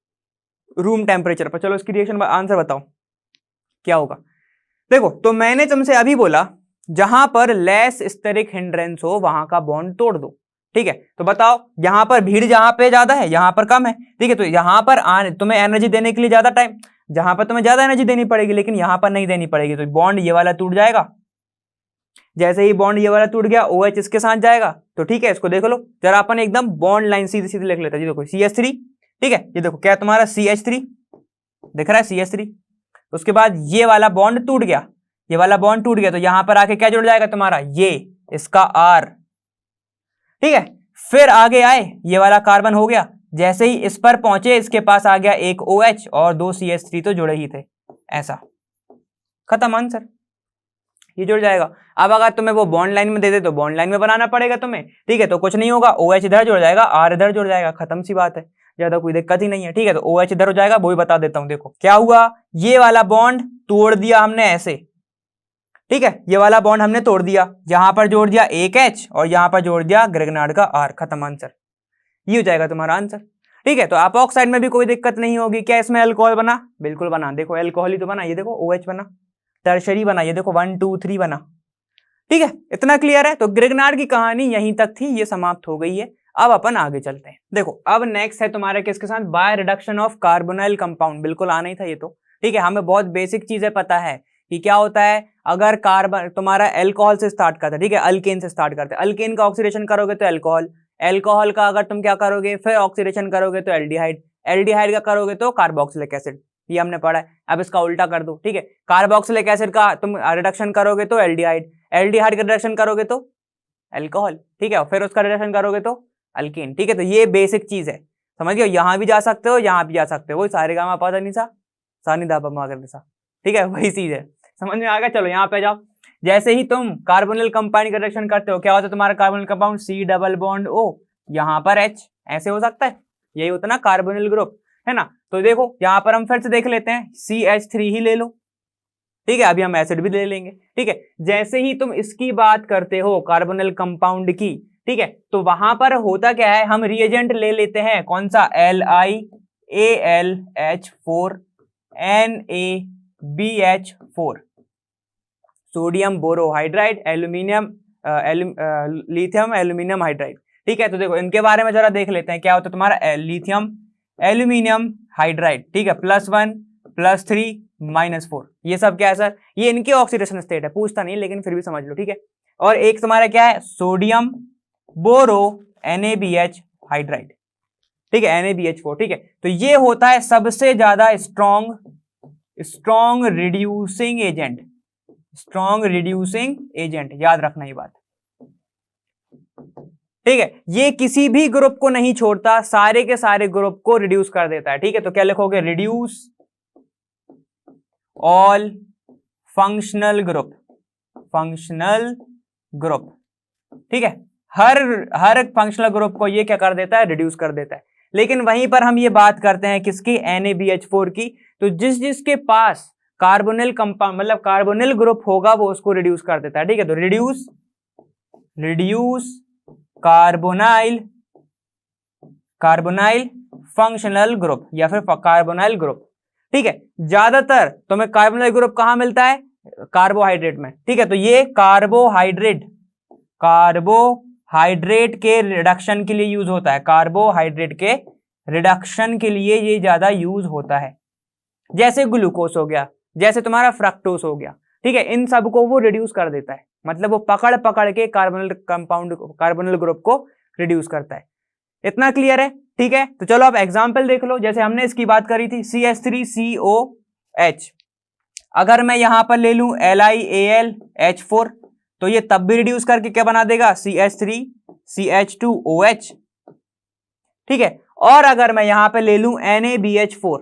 रूम टेम्परेचर पर। चलो इसकी रिएक्शन आंसर बताओ क्या होगा। देखो तो मैंने तुमसे अभी बोला जहां पर लेस स्टेरिक हिंड्रेंस हो वहां का बॉन्ड तोड़ दो। ठीक है, तो बताओ यहां पर भीड़ जहां पे ज्यादा है यहां पर कम है। ठीक है, तो यहां पर तुम्हें एनर्जी देने के लिए ज्यादा टाइम, जहां पर तुम्हें ज्यादा एनर्जी देनी पड़ेगी लेकिन यहां पर नहीं देनी पड़ेगी, तो बॉन्ड ये वाला टूट जाएगा। जैसे ही बॉन्ड ये वाला टूट गया OH इसके साथ जाएगा। तो ठीक है, इसको देख लो जरा, अपन एकदम बॉन्ड लाइन सीधी सीधी लिख लेते हैं। देखो CH3, ठीक है, ये देखो क्या तुम्हारा CH3 दिख रहा है, CH3। उसके बाद ये वाला बॉन्ड टूट गया, ये वाला बॉन्ड टूट गया, तो यहां पर आके क्या जुड़ जाएगा तुम्हारा, ये इसका R। ठीक है, फिर आगे आए, ये वाला कार्बन हो गया, जैसे ही इस पर पहुंचे इसके पास आ गया एक OH और दो CH3 तो जुड़े ही थे, ऐसा, खत्म आंसर, ये जुड़ जाएगा। अब अगर तुम्हें वो बॉन्ड लाइन में दे दे तो बॉन्ड लाइन में बनाना पड़ेगा तुम्हें। ठीक है, तो कुछ नहीं होगा, OH इधर जुड़ जाएगा, R इधर जुड़ जाएगा, खत्म सी बात है, ज्यादा कोई दिक्कत ही नहीं है। ठीक है, तो OH इधर हो जाएगा, वो भी बता देता हूं। देखो क्या हुआ, ये वाला बॉन्ड तोड़ दिया हमने ऐसे। ठीक है, ये वाला बॉन्ड हमने तोड़ दिया, यहां पर जोड़ दिया एक H और यहां पर जोड़ दिया ग्रिग्नार्ड का R, खत्म आंसर, ये हो जाएगा तुम्हारा आंसर। ठीक है, तो अपोक्साइड में भी कोई दिक्कत नहीं होगी। क्या इसमें अल्कोहल बना, बिल्कुल बना, देखो अल्कोहल ही तो बना, ये देखो OH बना, टर्शरी बना, ये देखो 1 2 3 बना। ठीक है, इतना क्लियर है। तो ग्रिग्नार्ड की कहानी यहीं तक थी, ये समाप्त हो गई है। अब अपन आगे चलते हैं। देखो अब नेक्स्ट है तुम्हारे किसके साथ, by reduction of carbonyl compound, बिल्कुल आना ही था ये तो। ठीक है, हमें बहुत बेसिक चीजें पता है कि क्या होता है अगर कार्बन तुम्हारा अल्कोहल से स्टार्ट करता है, ठीक है, अल्केन से स्टार्ट करते हैं, अल्केन का ऑक्सीडेशन करोगे तो अल्कोहल, अल्कोहल का अगर तुम क्या करोगे फिर ऑक्सीडेशन करोगे तो एल्डिहाइड, एल्डिहाइड का करोगे तो कार्बोक्सिलिक एसिड, ये हमने पढ़ा है। अब इसका उल्टा कर दो। ठीक है, कार्बोक्सिलिक एसिड का तुम रिडक्शन करोगे तो एल्डिहाइड, एल्डिहाइड का रिडक्शन करोगे तो अल्कोहल, ठीक है, फिर उसका रिडक्शन करोगे तो अल्केन। ठीक है, तो ये बेसिक चीज है, समझ गए, यहां भी जा सकते हो यहां भी जा सकते हो, वही सारे गामा पा सा सा नि धा पा मा कर सा। ठीक है, वही चीज है, समझ में आ गया। चलो यहाँ पे जाओ, जैसे ही तुम कार्बोनिल कंपाउंड का रिडक्शन करते हो क्या होता है तुम्हारा carbonyl compound C double bond O, यहाँ पर H, ऐसे हो सकता है, यही होता है ना कार्बोनिल ग्रुप, है ना। तो देखो यहाँ पर हम फिर से देख लेते हैं, CH3 ही ले लो। ठीक है, अभी हम एसिड भी ले लेंगे। ठीक है, जैसे ही तुम इसकी बात करते हो कार्बोनिल कंपाउंड की, ठीक है। तो वहां पर होता क्या है, हम रिएजेंट ले लेते हैं कौन सा, LiAlH4 NaBH4, sodium borohydride, aluminium lithium aluminium hydride. ठीक है, तो देखो इनके बारे में जरा देख लेते हैं क्या होता है तुम्हारा लिथियम एल्यूमिनियम हाइड्राइड। ठीक है, +1 +3 -4, ये सब क्या है सर, ये इनके ऑक्सीडेशन स्टेट है, पूछता नहीं लेकिन फिर भी समझ लो। ठीक है, और एक तुम्हारा क्या है, सोडियम बोरो NaBH हाइड्राइड। ठीक है, NaBH4। ठीक है, तो ये होता है सबसे ज्यादा strong reducing agent, strong reducing agent, याद रखना ये बात। ठीक है, ये किसी भी ग्रुप को नहीं छोड़ता, सारे के सारे ग्रुप को रिड्यूस कर देता है। ठीक है, तो क्या लिखोगे, reduce all functional group, functional group. ठीक है, हर फंक्शनल ग्रुप को ये क्या कर देता है, रिड्यूस कर देता है। लेकिन वहीं पर हम ये बात करते हैं किसकी, NaBH4 की। तो जिसके पास कार्बोनिल कंपाउंड मतलब कार्बोनिल ग्रुप होगा वो उसको रिड्यूस कर देता है। ठीक है, तो रिड्यूस कार्बोनाइल फंक्शनल ग्रुप या फिर कार्बोनाइल ग्रुप। ठीक है, ज्यादातर तुम्हें कार्बोनाइल ग्रुप कहां मिलता है, कार्बोहाइड्रेट में। ठीक है, तो ये कार्बोहाइड्रेट के रिडक्शन के लिए यूज होता है, कार्बोहाइड्रेट के रिडक्शन के लिए ये ज्यादा यूज होता है। जैसे ग्लूकोज हो गया, जैसे तुम्हारा फ्रक्टोज हो गया। ठीक है, इन सब को वो रिड्यूस कर देता है, मतलब वो पकड़ पकड़ के कार्बोनिल ग्रुप को रिड्यूस करता है। इतना क्लियर है। ठीक है, तो चलो अब एग्जांपल देख लो। जैसे हमने इसकी बात करी थी CH3COH, अगर मैं यहां पर ले लूं LiAlH4 तो ये तब भी रिड्यूस करके क्या बना देगा, CH3CH2OH। ठीक है, और अगर मैं यहां पे ले लूं NaBH4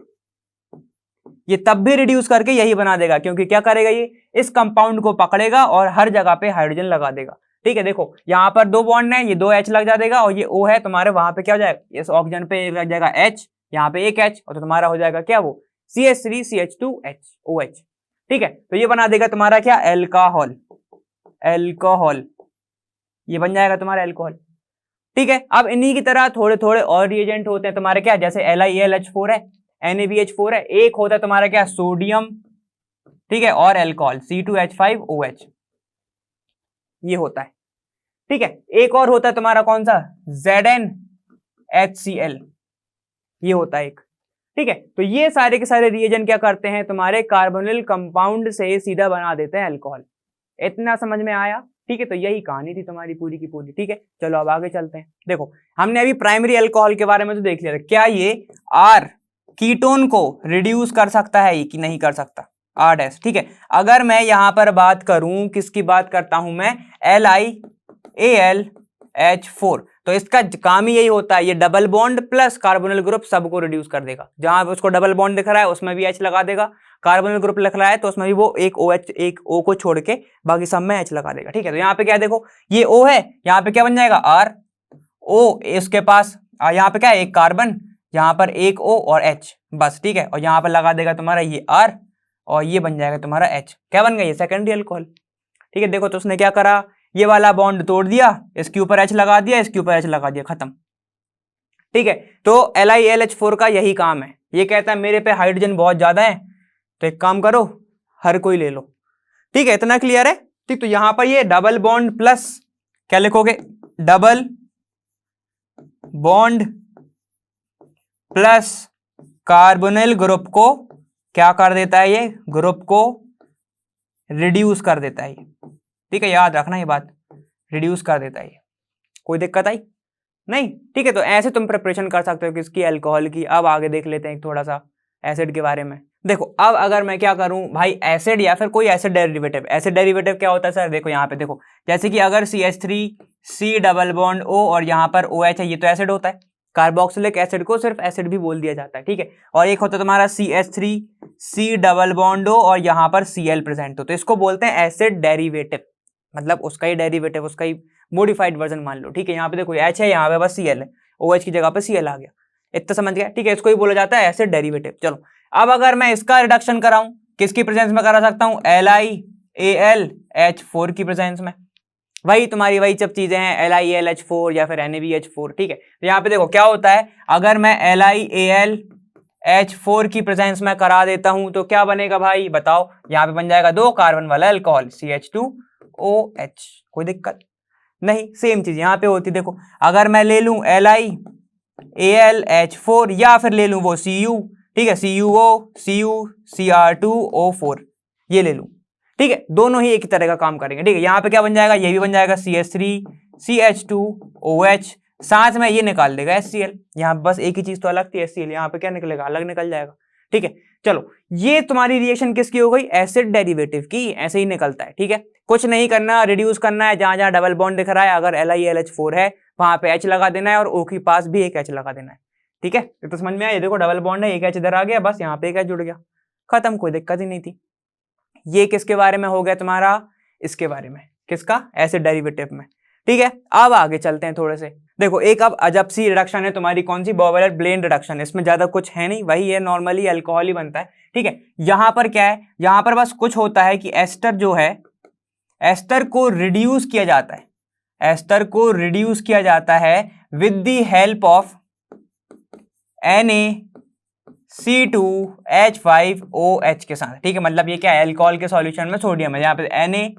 ये तब भी रिड्यूस करके यही बना देगा, क्योंकि क्या करेगा, ये इस कंपाउंड को पकड़ेगा और हर जगह पे हाइड्रोजन लगा देगा। ठीक है, देखो यहां पर 2 बॉन्ड है, ये 2 H लग जा देगा और ये O है तुम्हारे, वहां पे क्या हो जाएगा, इस ऑक्सीजन पे लग जाएगा H, यहाँ पे एक H और तो तुम्हारा हो जाएगा क्या, वो CH3CH2OH। ठीक है, तो ये बना देगा तुम्हारा क्या, एल्कोहल, ये बन जाएगा तुम्हारा एल्कोहल। ठीक है, अब इन्हीं की तरह थोड़े थोड़े और रिएजेंट होते हैं तुम्हारे क्या, जैसे LiAlH4 है, NaBH4 है, एक होता है तुम्हारा क्या, सोडियम। ठीक है, और एल्कोहल C2H5OH, ये होता है। ठीक है, एक और होता है तुम्हारा कौन सा, ZnHCl, ये होता है एक। ठीक है, तो ये सारे के सारे रिएजेंट क्या करते हैं, तुम्हारे कार्बोनिल कंपाउंड से सीधा बना देते हैं अल्कोहल। इतना समझ में आया। ठीक है, तो यही कहानी थी तुम्हारी पूरी की पूरी। ठीक है, चलो अब आगे चलते हैं। देखो हमने अभी प्राइमरी अल्कोहल के बारे में तो देख लिया था, क्या ये R कीटोन को रिड्यूस कर सकता है कि नहीं कर सकता, R'। ठीक है, अगर मैं यहां पर बात करूं, किसकी बात करता हूं मैं, LiAlH4, तो इसका काम ही यही होता है, ये double bond plus carbonyl group सबको रिड्यूस कर देगा। जहां उसको डबल बॉन्ड दिख रहा है उसमें भी H लगा देगा, कार्बोनिल ग्रुप लिख रहा है तो उसमें भी वो एक OH, एक O को छोड़ के बाकी सब में H लगा देगा। ठीक है, तो यहाँ पे क्या देखो, ये O है, यहाँ पे क्या बन जाएगा, R O, इसके पास यहाँ पे क्या है, एक कार्बन, यहाँ पर एक O और H बस। ठीक है, और यहाँ पर लगा देगा तुम्हारा ये R और ये बन जाएगा तुम्हारा H, क्या बन गया, ये सेकेंडरी अल्कोहल। ठीक है, देखो तो उसने क्या करा, ये वाला बॉन्ड तोड़ दिया, इसके ऊपर H लगा दिया, इसके ऊपर H लगा दिया, खत्म। ठीक है, तो LiAlH4 का यही काम है, ये कहता है मेरे पे हाइड्रोजन बहुत ज्यादा है तो एक काम करो, हर कोई ले लो। ठीक है, इतना क्लियर है। ठीक, तो यहां पर ये डबल बॉन्ड प्लस क्या लिखोगे, double bond plus carbonyl group को क्या कर देता है, ये ग्रुप को रिड्यूस कर देता है ये। ठीक है, याद रखना ये बात, रिड्यूस कर देता है ये। कोई दिक्कत आई नहीं? ठीक है, तो ऐसे तुम प्रिपरेशन कर सकते हो किसकी, अल्कोहल की। अब आगे देख लेते हैं थोड़ा सा एसिड के बारे में। देखो अब अगर मैं क्या करूं भाई, एसिड या फिर कोई एसिड डेरिवेटिव, एसिड डेरिवेटिव क्या होता है सर, देखो यहाँ पे देखो, जैसे कि अगर CH3C डबल बॉन्ड O और यहाँ पर OH है, ये तो एसिड होता है। कार्बोक्सिलिक एसिड को सिर्फ एसिड भी बोल दिया जाता है। ठीक है, और एक होता है तुम्हारा CH3C डबल बॉन्ड O और यहाँ पर Cl प्रेजेंट हो, तो इसको बोलते हैं एसिड डेरिवेटिव, मतलब उसका ही डेरिवेटिव, उसका ही मॉडिफाइड वर्जन मान लो। ठीक है, यहाँ पे देखो H है, यहाँ पे बस Cl है, OH की जगह पे Cl आ गया, इतना समझ गया। ठीक है, इसको ही बोला जाता है एसिड डेरिवेटिव। चलो अब अगर मैं इसका रिडक्शन कराऊं, किसकी प्रेजेंस में करा सकता हूं, LiAlH4 की प्रेजेंस में। वही तुम्हारी वही सब चीजें हैं, LiAlH4 या फिर NaBH4, ठीक है। तो यहाँ पे देखो क्या होता है, अगर मैं LiAlH4 की प्रेजेंस में करा देता हूं तो क्या बनेगा भाई बताओ, यहाँ पे बन जाएगा 2 कार्बन वाला अल्कोहल CH2OH, कोई दिक्कत नहीं। सेम चीज यहाँ पे होती, देखो अगर मैं ले लूं LiAlH4 या फिर ले लूं वो Cu, ठीक है, CuO, Cr2O4 ये ले लूं, ठीक है, दोनों ही एक ही तरह का काम करेंगे, ठीक है। यहाँ पे क्या बन जाएगा, ये भी बन जाएगा CH3 CH2OH, साथ में ये निकाल देगा HCl, यहाँ बस एक ही चीज तो अलग थी HCl, यहाँ पे क्या निकलेगा, अलग निकल जाएगा, ठीक है। चलो ये तुम्हारी रिएक्शन किसकी हो गई, एसिड डेरिवेटिव की, ऐसे ही निकलता है, ठीक है। कुछ नहीं करना, रिड्यूस करना है, जहां जहां डबल बॉन्ड दिख रहा है अगर LiAlH4 है वहां पे H लगा देना है और O के पास भी एक H लगा देना है, ठीक है। तो समझ में आया, ये देखो डबल बॉन्ड है, एक H इधर आ गया, बस यहाँ पे एक H जुड़ गया, खत्म, कोई दिक्कत ही नहीं थी। ये किसके बारे में हो गया तुम्हारा, इसके बारे में, किसका, एसिड डेरिवेटिव में, ठीक है। अब आगे चलते हैं थोड़े से, देखो एक अब अजब सी रिडक्शन है तुम्हारी, कौन सी, बोवेलेट-ब्लेन रिडक्शन, इसमें ज्यादा कुछ है नहीं, वही है, नॉर्मली अल्कोहल ही बनता है, ठीक है। यहां पर क्या है, यहां पर बस कुछ होता है कि एस्टर जो है, एस्टर को रिड्यूस किया जाता है, एस्टर को रिड्यूस किया जाता है with the help of Na(C2H5OH) के साथ, ठीक है। मतलब ये क्या है, अल्कोहल के सॉल्यूशन में सोडियम है, यहाँ पे Na,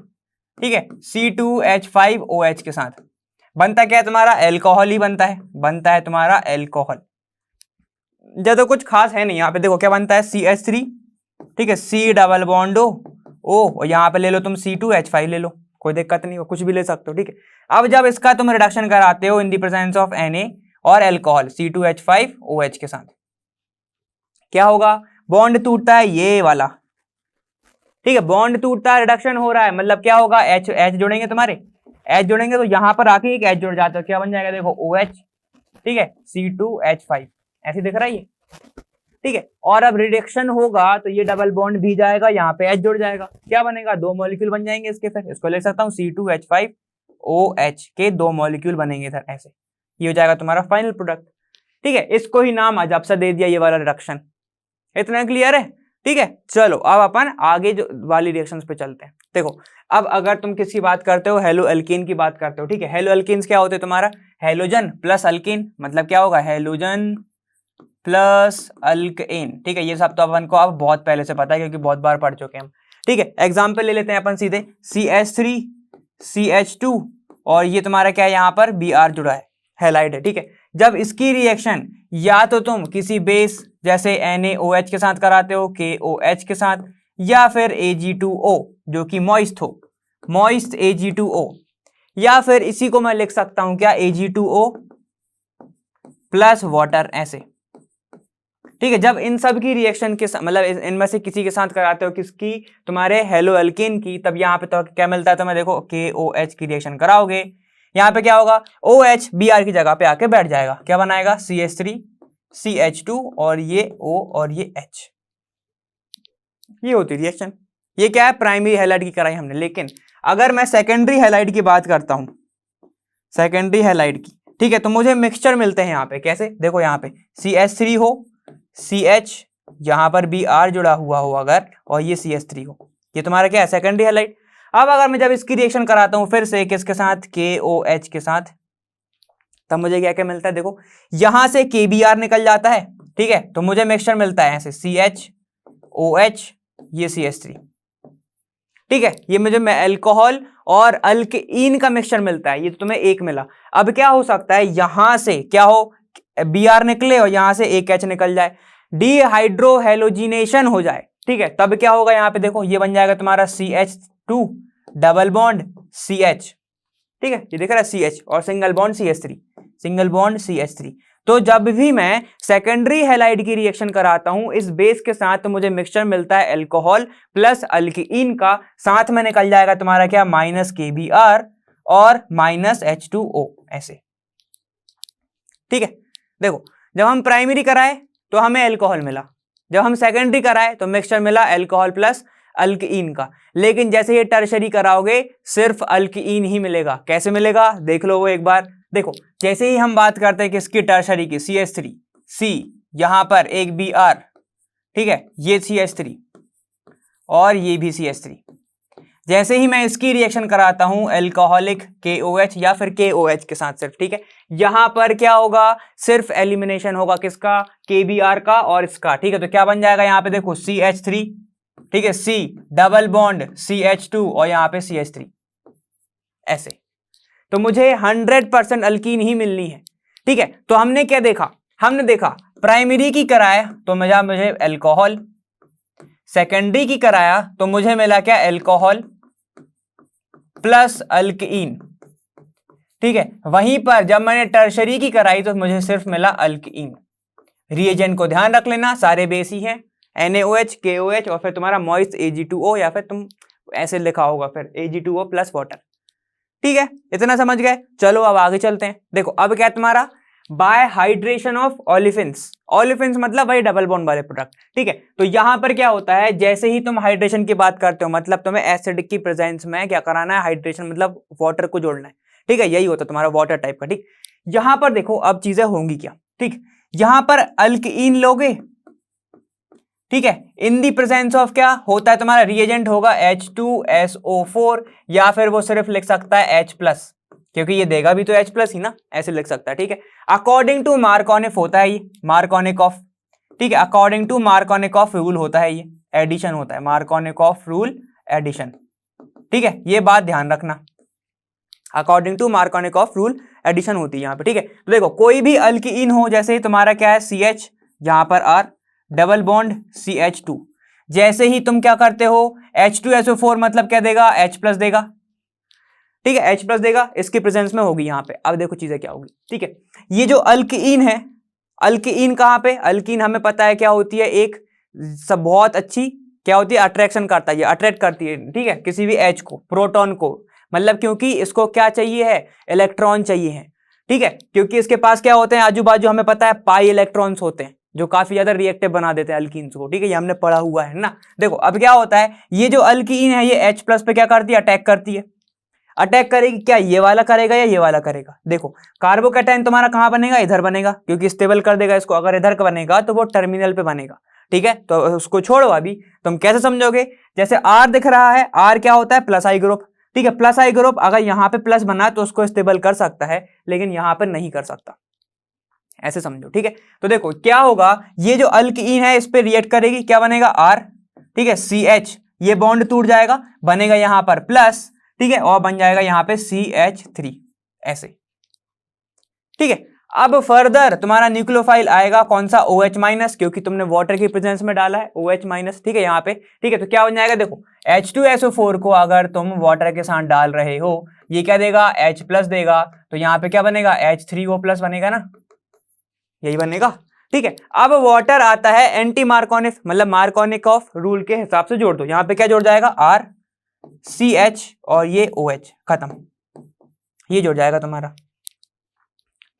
ठीक है, C2H5OH के साथ बनता क्या है तुम्हारा, अल्कोहल ही बनता है तुम्हारा अल्कोहल, ज्यादा कुछ खास है नहीं। यहाँ पे देखो क्या बनता है, CH3, ठीक है, C डबल बॉन्ड O, और यहाँ पे ले लो तुम C2H5 ले लो, कोई दिक्कत नहीं हो, कुछ भी ले सकते हो, ठीक है। अब जब इसका तुम रिडक्शन कराते हो in the presence of Na और अल्कोहल C2H5OH के साथ, क्या होगा, बॉन्ड टूटता है ये वाला, ठीक है, बॉन्ड टूटता है, रिडक्शन हो रहा है, मतलब क्या होगा, H जुड़ेंगे तुम्हारे, H जुड़ेंगे तो यहां पर आके एक H जुड़ जाता है, क्या बन जाएगा, देखो OH, ठीक है, C2H5, ऐसे दिख रहा है ये, ठीक है। और अब रिडक्शन होगा तो ये डबल बॉन्ड भी जाएगा, यहाँ पे H जुड़ जाएगा, क्या बनेगा, 2 मॉलिक्यूल बन जाएंगे इसके, फिर इसको लिख सकता हूँ C2H5OH के 2 मॉलिक्यूल बनेंगे इधर, ऐसे ये हो जाएगा तुम्हारा फाइनल प्रोडक्ट, ठीक है। इसको ही नाम अजब सा दे दिया ये वाला रिडक्शन, इतना क्लियर है, ठीक है। चलो अब अपन आगे जो वाली रिएक्शंस पे चलते हैं। देखो अब अगर तुम किसकी बात करते हो, हेलो अल्कीन की बात करते हो, ठीक है। हेलो अल्कीन्स क्या होते हैं तुम्हारा, हेलोजन प्लस अल्कीन, मतलब क्या होगा, हेलोजन प्लस अल्केन, ठीक है। ये सब तो अपन को अब बहुत पहले से पता है क्योंकि बहुत बार पढ़ चुके हैं हम, ठीक है। एग्जाम्पल ले लेते हैं अपन सीधे, CH3 CH2 और ये तुम्हारा क्या है, यहाँ पर Br जुड़ा है, हैलाइड है, ठीक है। जब इसकी रिएक्शन या तो तुम किसी बेस जैसे NaOH के साथ कराते हो, KOH के साथ, या फिर Ag2O जो कि मॉइस्ट हो, मॉइस्ट Ag2O, या फिर इसी को मैं लिख सकता हूं क्या, Ag2O प्लस वाटर, ऐसे, ठीक है। जब इन सब की रिएक्शन के मतलब इनमें से किसी के साथ कराते हो, किसकी, तुम्हारे हेलो अल्कीन की, तब यहाँ पे तो क्या मिलता है तुम्हें, देखो KOH की रिएक्शन कराओगे, यहाँ पे क्या होगा, OH Br की जगह पे आके बैठ जाएगा, क्या बनाएगा, CH3 CH2 और ये O और ये H, ये होती रिएक्शन। ये क्या है, प्राइमरी हैलाइड की कराई हमने। लेकिन अगर मैं सेकेंडरी हैलाइड की बात करता हूं, सेकेंडरी हैलाइड की, ठीक है, तो मुझे मिक्सचर मिलते हैं यहाँ पे, कैसे, देखो यहाँ पे CH3 हो, CH, यहाँ पर Br जुड़ा हुआ हो अगर, और ये CH3 हो, ये तुम्हारा क्या है, सेकेंडरी हैलाइड। अब अगर मैं जब इसकी रिएक्शन कराता हूं फिर से किसके साथ, KOH के साथ, तब मुझे क्या क्या मिलता है, देखो यहां से KBr निकल जाता है, ठीक है, तो मुझे मिक्सचर मिलता है ऐसे CHOH, ये CH3, ठीक है। ये मुझे अल्कोहल और अल्कीन का मिक्सचर मिलता है, ये तो तुम्हें एक मिला। अब क्या हो सकता है, यहां से क्या हो, Br निकले और यहां से एक H निकल जाए, डिहाइड्रोहेलोजिनेशन हो जाए, ठीक है, तब क्या होगा, यहाँ पे देखो ये बन जाएगा तुम्हारा CH2 डबल बॉन्ड CH, ठीक है, ये दिख रहा है CH और single bond CH3, single bond CH3। तो जब भी मैं सेकेंडरी हैलाइड की रिएक्शन कराता हूं इस बेस के साथ, तो मुझे मिक्सचर मिलता है अल्कोहल प्लस अल्कीन का, साथ में निकल जाएगा तुम्हारा क्या, माइनस KBr और माइनस H2O, ऐसे, ठीक है। देखो जब हम प्राइमरी कराए तो हमें अल्कोहल मिला, जब हम सेकेंडरी कराए तो मिक्सचर मिला अल्कोहल प्लस अल्कीन का, लेकिन जैसे ये टर्शरी कराओगे सिर्फ अल्कीन ही मिलेगा। कैसे मिलेगा, देख लो वो एक बार, देखो जैसे ही हम बात करते हैं किसकी, टर्शरी की, CH3 C, यहां पर एक Br, ठीक है, ये CH3 और ये भी CH3, जैसे ही मैं इसकी रिएक्शन कराता हूं एल्कोहलिक KOH या फिर KOH के साथ सिर्फ, ठीक है, यहां पर क्या होगा, सिर्फ एलिमिनेशन होगा किसका, KBr का और इसका, ठीक है। तो क्या बन जाएगा यहां पे देखो CH3, ठीक है, C डबल बॉन्ड CH2 और यहां पे CH3, ऐसे। तो मुझे 100% अल्कीन ही मिलनी है, ठीक है। तो हमने क्या देखा, हमने देखा प्राइमरी की कराया तो मुझे एल्कोहल, सेकेंडरी की कराया तो मुझे मिला क्या, एल्कोहल प्लस अल्कीन, ठीक है। वहीं पर जब मैंने टर्शरी की कराई तो मुझे सिर्फ मिला अल्कीन। रिएजेंट को ध्यान रख लेना, सारे बेस ही हैं, NaOH KOH और फिर तुम्हारा मॉइस्ट Ag2O या फिर तुम ऐसे लिखा होगा फिर Ag2O प्लस वाटर, ठीक है। इतना समझ गए, चलो अब आगे चलते हैं। देखो अब क्या तुम्हारा, bye hydration of olefins, olefins मतलब वही डबल बॉन्ड वाले प्रोडक्ट, ठीक है। तो यहां पर क्या होता है, जैसे ही तुम हाइड्रेशन की बात करते हो मतलब तुम्हें एसिड की प्रेजेंस में क्या कराना है, हाइड्रेशन मतलब वाटर को जोड़ना है, ठीक है, यही होता है तुम्हारा वाटर टाइप का, ठीक। यहां पर देखो अब चीजें होंगी क्या, ठीक, यहां पर अल्कीन लोगे, ठीक है, इन दी प्रेजेंस ऑफ क्या होता है तुम्हारा, रिएजेंट होगा H2SO4 या फिर वो सिर्फ लिख सकता है H+, क्योंकि ये देगा भी तो H+ ही ना, ऐसे लिख सकता है, ठीक है। अकॉर्डिंग टू मार्कोनिफ होता है ये, मार्कोनिकॉफ, ठीक है, अकॉर्डिंग टू मार्कोनिकॉफ रूल होता है ये, एडिशन होता है, मार्कोनिकॉफ रूल एडिशन, ठीक है, ये बात ध्यान रखना, according to Markovnikov rule addition होती है यहाँ पे, ठीक है। तो देखो कोई भी अल्कीन हो, जैसे तुम्हारा क्या है CH, यहां पर R डबल बॉन्ड CH2, जैसे ही तुम क्या करते हो H2SO4 मतलब क्या देगा, H+ देगा, ठीक है, H+ देगा, इसकी प्रेजेंस में होगी यहां पे। अब देखो चीजें क्या होगी, ठीक है। ये जो अल्कीन है, अल्कीन कहां पे, अल्कीन हमें पता है क्या होती है, एक सब बहुत अच्छी क्या होती है, अट्रैक्शन करता है, ये अट्रैक्ट करती है, ठीक है, किसी भी H को, प्रोटॉन को, मतलब क्योंकि इसको क्या चाहिए है, इलेक्ट्रॉन चाहिए है, ठीक है, क्योंकि इसके पास क्या होते हैं आजू बाजू, हमें पता है पाई इलेक्ट्रॉन्स होते हैं जो काफी ज्यादा रिएक्टिव बना देते हैं अल्कीन्स को, ठीक है, ये हमने पढ़ा हुआ है ना। देखो अब क्या होता है, ये जो अल्कीन है ये H+ पे क्या करती है, अटैक करती है, अटैक करेगी, क्या ये वाला करेगा या ये वाला करेगा, देखो कार्बोकैटायन तुम्हारा कहां बनेगा, इधर बनेगा, क्योंकि स्टेबल कर देगा इसको, अगर इधर का बनेगा तो वो टर्मिनल पे बनेगा, ठीक है। तो उसको छोड़ो, अभी तुम कैसे समझोगे, जैसे R दिख रहा है, R क्या होता है, प्लस आई ग्रुप, ठीक है, प्लस आई ग्रुप अगर यहां पे प्लस बना तो उसको स्टेबल कर सकता है, लेकिन यहां पर नहीं कर सकता, ऐसे समझो, ठीक है। तो देखो क्या होगा, ये जो अल्कीन है इस पे रिएक्ट करेगी, क्या बनेगा R, ठीक है, CH, ये बॉन्ड टूट जाएगा, बनेगा यहां पर प्लस, ठीक है, और बन जाएगा यहां पे CH3, ऐसे, ठीक है। अब फर्दर तुम्हारा न्यूक्लियोफाइल आएगा कौन सा, OH-, क्योंकि तुमने वाटर की प्रेजेंस में डाला है OH-, ठीक है, यहाँ पे, ठीक है। तो क्या बन जाएगा, देखो H2SO4 को अगर तुम वाटर के साथ डाल रहे हो, ये क्या देगा, H+ देगा, तो यहाँ पे क्या बनेगा, H3O+ बनेगा ना, यही बनेगा, ठीक है। अब वाटर आता है एंटी मार्कोनिफ, मतलब मार्कोनिकॉफ रूल के हिसाब से जोड़ दो, यहाँ पे क्या जोड़ जाएगा, R CH और ये OH, खत्म, ये जुड़ जाएगा तुम्हारा,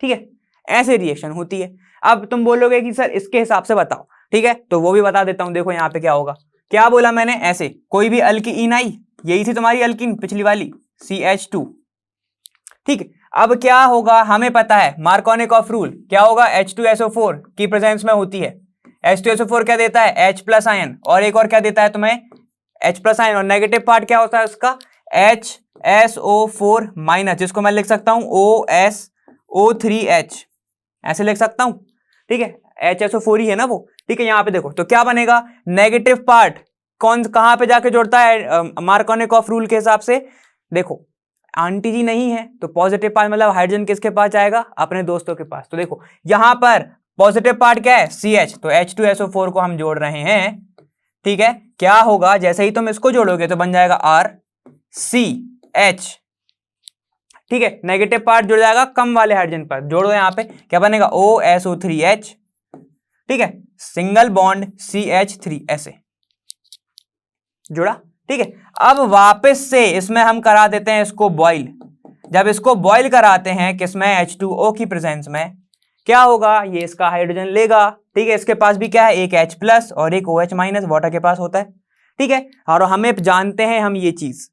ठीक है। ऐसे रिएक्शन होती है। अब तुम बोलोगे कि सर इसके हिसाब से बताओ, ठीक है, तो वो भी बता देता हूं। देखो यहाँ पे क्या होगा, क्या बोला मैंने, ऐसे कोई भी अल्कीन आई, यही थी तुम्हारी अल्कीन पिछली वाली CH2, ठीक है। अब क्या होगा, हमें पता है मार्कोनिकॉफ रूल क्या होगा, H2SO4 की प्रेजेंस में होती है, H2SO4 क्या देता है, H+ आयन, और एक और क्या देता है तुम्हें, H+ आयन, और नेगेटिव पार्ट क्या होता है उसका, HSO4-, जिसको मैं लिख सकता हूं OSO3H, ऐसे लिख सकता हूं, ठीक है, HSO4 ही है ना वो, ठीक है। यहां पे देखो तो क्या बनेगा, नेगेटिव पार्ट कौन कहां पे जाके जुड़ता है मार्कोनिकॉफ रूल के हिसाब से, देखो आंटी जी नहीं है तो पॉजिटिव पार्ट मतलब हाइड्रोजन किसके पास जाएगा, अपने दोस्तों के पास। तो देखो यहां पर पॉजिटिव पार्ट क्या है, CH, तो H2SO4 को हम जोड़ रहे हैं, ठीक है। क्या होगा, जैसे ही तुम इसको जोड़ोगे तो बन जाएगा RCH, ठीक है, नेगेटिव पार्ट जुड़ जाएगा कम वाले हाइड्रोजन पर, जोड़ो यहां पे, क्या बनेगा, OSO3H, ठीक है, सिंगल बॉन्ड CH3, ऐसे जुड़ा, ठीक है। अब वापस से इसमें हम करा देते हैं इसको बॉइल, जब इसको बॉइल कराते हैं किसमें, H2O की प्रेजेंस में, क्या होगा, ये इसका हाइड्रोजन लेगा, ठीक है, इसके पास भी क्या है, एक H+ और एक OH- वाटर के पास होता है, ठीक है। और हमें जानते हैं हम ये चीज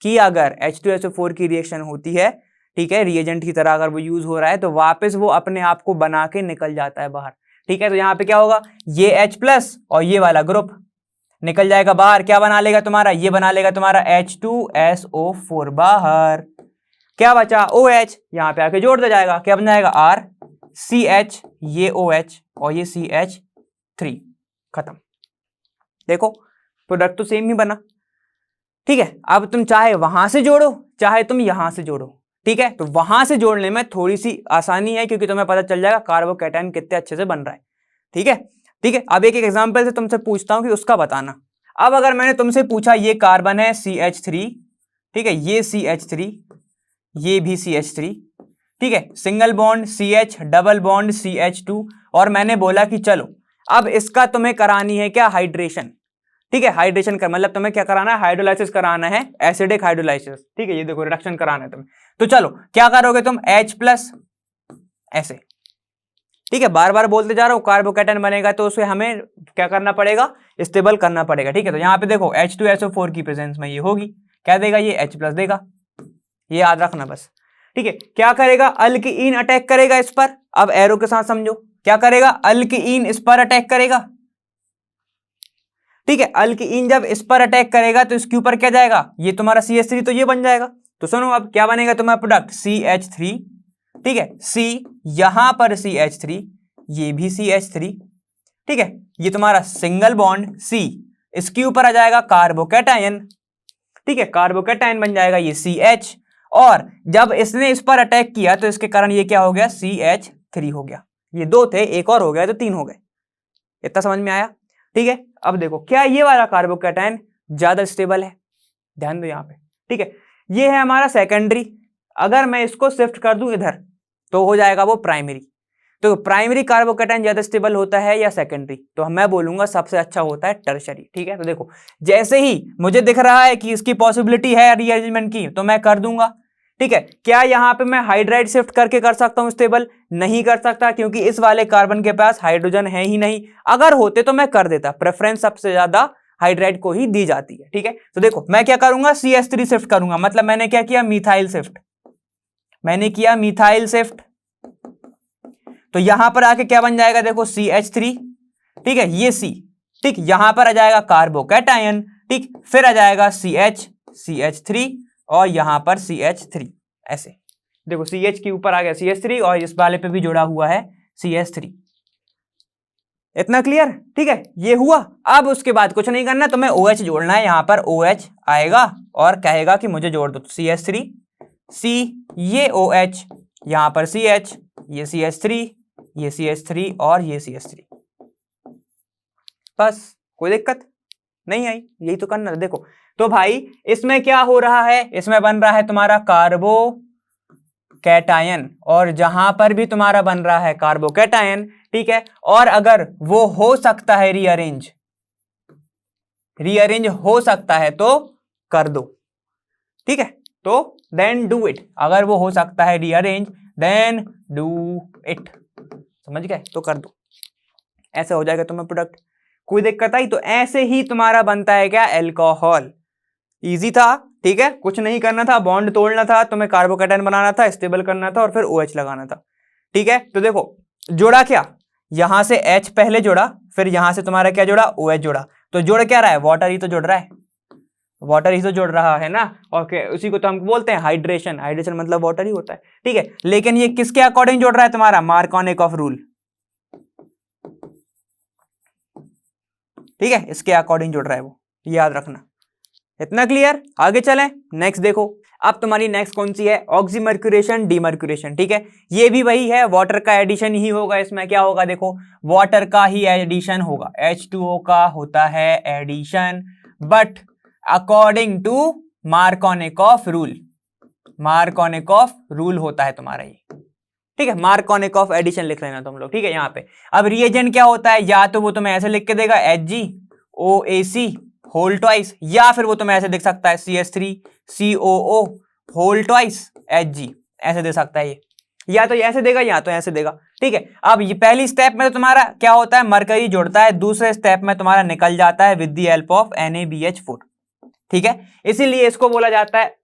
कि अगर H2SO4 की रिएक्शन होती है, ठीक है, रिएजेंट की तरह अगर वो यूज हो रहा है, तो वापस वो अपने आप को बना के निकल जाता है बाहर, ठीक है। तो यहाँ पे क्या होगा, ये H+ और ये वाला ग्रुप, निकल जाएगा बाहर, क्या बना लेगा तुम्हारा, ये बना लेगा तुम्हारा H2SO4 बाहर। क्या बचा OH, यहां पे आके जोड़ दिया जाएगा, क्या बन जाएगा RCH, ये OH और ये CH3, खत्म। देखो प्रोडक्ट तो सेम ही बना, ठीक है। अब तुम चाहे वहां से जोड़ो चाहे तुम यहां से जोड़ो, ठीक है। तो वहां से जोड़ने में थोड़ी सी आसानी है क्योंकि तुम्हें पता चल जाएगा कार्बोकैटायन कितने अच्छे से बन रहा है, ठीक है। ठीक है, अब एक एक एग्जांपल से तुमसे पूछता हूं कि उसका बताना। अब अगर मैंने तुमसे पूछा ये कार्बन है CH3, ठीक है, ये CH3, ये भी CH3, ठीक है, single bond CH, double bond CH2, और मैंने बोला कि चलो अब इसका तुम्हें करानी है क्या, हाइड्रेशन, ठीक है। हाइड्रेशन का मतलब तुम्हें क्या कराना है, हाइड्रोलाइसिस कराना है, एसिडिक हाइड्रोलाइसिस, ठीक है। ये देखो रिडक्शन कराना है तुम्हें, तो चलो क्या करोगे तुम, H+ ऐसे, ठीक है। बार बार बोलते जा रहा हूं, कार्बोकैटायन बनेगा तो उसे हमें क्या करना पड़ेगा, स्टेबल करना पड़ेगा, ठीक है। तो यहां पे देखो H2SO4 की प्रेजेंस में ये होगी, क्या देगा, ये H+ देगा, ये याद रखना बस, ठीक है। क्या करेगा, अल्कीन अटैक करेगा इस पर, अब एरो के साथ समझो, क्या करेगा, अल्कीन इस पर अटैक करेगा, ठीक है। अल्कीन जब इस पर अटैक करेगा तो इसके ऊपर क्या जाएगा, ये तुम्हारा CH3 तो ये बन जाएगा। तो सुनो अब क्या बनेगा तुम्हारा प्रोडक्ट, CH3, ठीक है, C, यहां पर CH3, ये भी CH3, ठीक है। ये तुम्हारा सिंगल बॉन्ड C, इसके ऊपर आ जाएगा कार्बोकैटायन, ठीक है, कार्बोकैटायन बन जाएगा ये CH, और जब इसने इस पर अटैक किया तो इसके कारण ये क्या हो गया, CH3 हो गया। ये दो थे, एक और हो गया तो तीन हो गए। इतना समझ में आया, ठीक है। अब देखो क्या ये वाला कार्बोकैटायन ज्यादा स्टेबल है, ध्यान दो यहाँ पे, ठीक है। ये है हमारा सेकेंडरी, अगर मैं इसको शिफ्ट कर दूं इधर तो हो जाएगा वो प्राइमरी। तो प्राइमरी कार्बोकैटायन ज्यादा स्टेबल होता है या सेकेंडरी, तो मैं बोलूंगा सबसे अच्छा होता है टर्शरी, ठीक है। तो देखो जैसे ही मुझे दिख रहा है कि इसकी पॉसिबिलिटी है रीअरेंजमेंट की तो मैं कर दूंगा, ठीक है। क्या यहां पे मैं हाइड्राइड शिफ्ट करके कर सकता हूं स्टेबल, नहीं कर सकता क्योंकि इस वाले कार्बन के पास हाइड्रोजन है ही नहीं, अगर होते तो मैं कर देता, प्रेफरेंस सबसे ज्यादा हाइड्राइड को ही दी जाती है, ठीक है। तो देखो मैं क्या करूंगा, CH3 शिफ्ट करूंगा, मतलब मैंने क्या किया, मिथाइल शिफ्ट, मैंने किया मिथाइल शिफ्ट, तो यहां पर आके क्या बन जाएगा, देखो CH3, ठीक है, ये C, ठीक, यहां पर आ जाएगा कार्बोकैटायन, ठीक, फिर आ जाएगा CH3 और यहां पर CH3, ऐसे देखो CH के ऊपर आ गया CH3 और इस वाले पे भी जुड़ा हुआ है CH3। इतना क्लियर, ठीक है, ये हुआ। अब उसके बाद कुछ नहीं करना, तुम्हें OH जोड़ना है, यहां पर OH आएगा और कहेगा कि मुझे जोड़ दो, CH3, C, ये OH, यहां पर CH, ये CH3, ये CH3 और ये CH3, बस कोई दिक्कत नहीं आई, यही तो करना था। देखो तो भाई इसमें क्या हो रहा है, इसमें बन रहा है तुम्हारा कार्बोकैटायन, और जहां पर भी तुम्हारा बन रहा है कार्बोकैटायन, ठीक है, और अगर वो हो सकता है रीअरेंज हो सकता है तो कर दो, ठीक है। तो देन डू इट, अगर वो हो सकता है रीअरेंज देन डू इट, समझ गए, तो कर दो, ऐसे हो जाएगा तुम्हारा प्रोडक्ट। कोई दिक्कत आई, तो ऐसे ही तुम्हारा बनता है क्या, अल्कोहल। इजी था, ठीक है, कुछ नहीं करना था, बॉन्ड तोड़ना था, तुम्हें कार्बोकैटायन बनाना था, स्टेबल करना था और फिर OH लगाना था, ठीक है। तो देखो जोड़ा क्या, यहां से H पहले जोड़ा, फिर यहां से तुम्हारा क्या जोड़ा, OH जोड़ा, तो जोड़ क्या रहा है, वाटर ही तो जोड़ रहा है, वाटर ही तो जोड़ रहा है ना, और उसी को तो हम बोलते हैं हाइड्रेशन, हाइड्रेशन मतलब वाटर ही होता है, ठीक है। लेकिन ये किसके अकॉर्डिंग जोड़ रहा है, तुम्हारा मार्कोनिकॉफ रूल, ठीक है, इसके अकॉर्डिंग जोड़ रहा है वो, याद रखना। इतना क्लियर, आगे चलें, नेक्स्ट देखो। अब तुम्हारी नेक्स्ट कौन सी है, ऑक्सीमर्क्यूरेशन डीमर्क्यूरेशन, ठीक है। ये भी वही है, वाटर का एडिशन ही होगा, इसमें क्या होगा, देखो वाटर का ही एडिशन होगा, H2O का होता है addition, but according to Markovnikov rule, Markovnikov rule होता है तुम्हारा ये, ठीक है। मार्कोनिकॉफ एडिशन लिख लेना तुम लोग, ठीक है, यहाँ पे। अब रिएजेंट क्या होता है, या तो वो तुम्हें ऐसे लिख के देगा HgOAc होल ट्वाइस, या फिर वो तुम्हें ऐसे दिख सकता है CH3COO होल ट्वाइस Hg, ऐसे दे सकता है ये, या तो ऐसे देगा या तो ऐसे देगा, ठीक है। अब ये पहली स्टेप में तो तुम्हारा क्या होता है, मरकरी जुड़ता है, दूसरे स्टेप में तुम्हारा निकल जाता है with the help of NaBH4, ठीक है। इसीलिए इसको बोला जाता है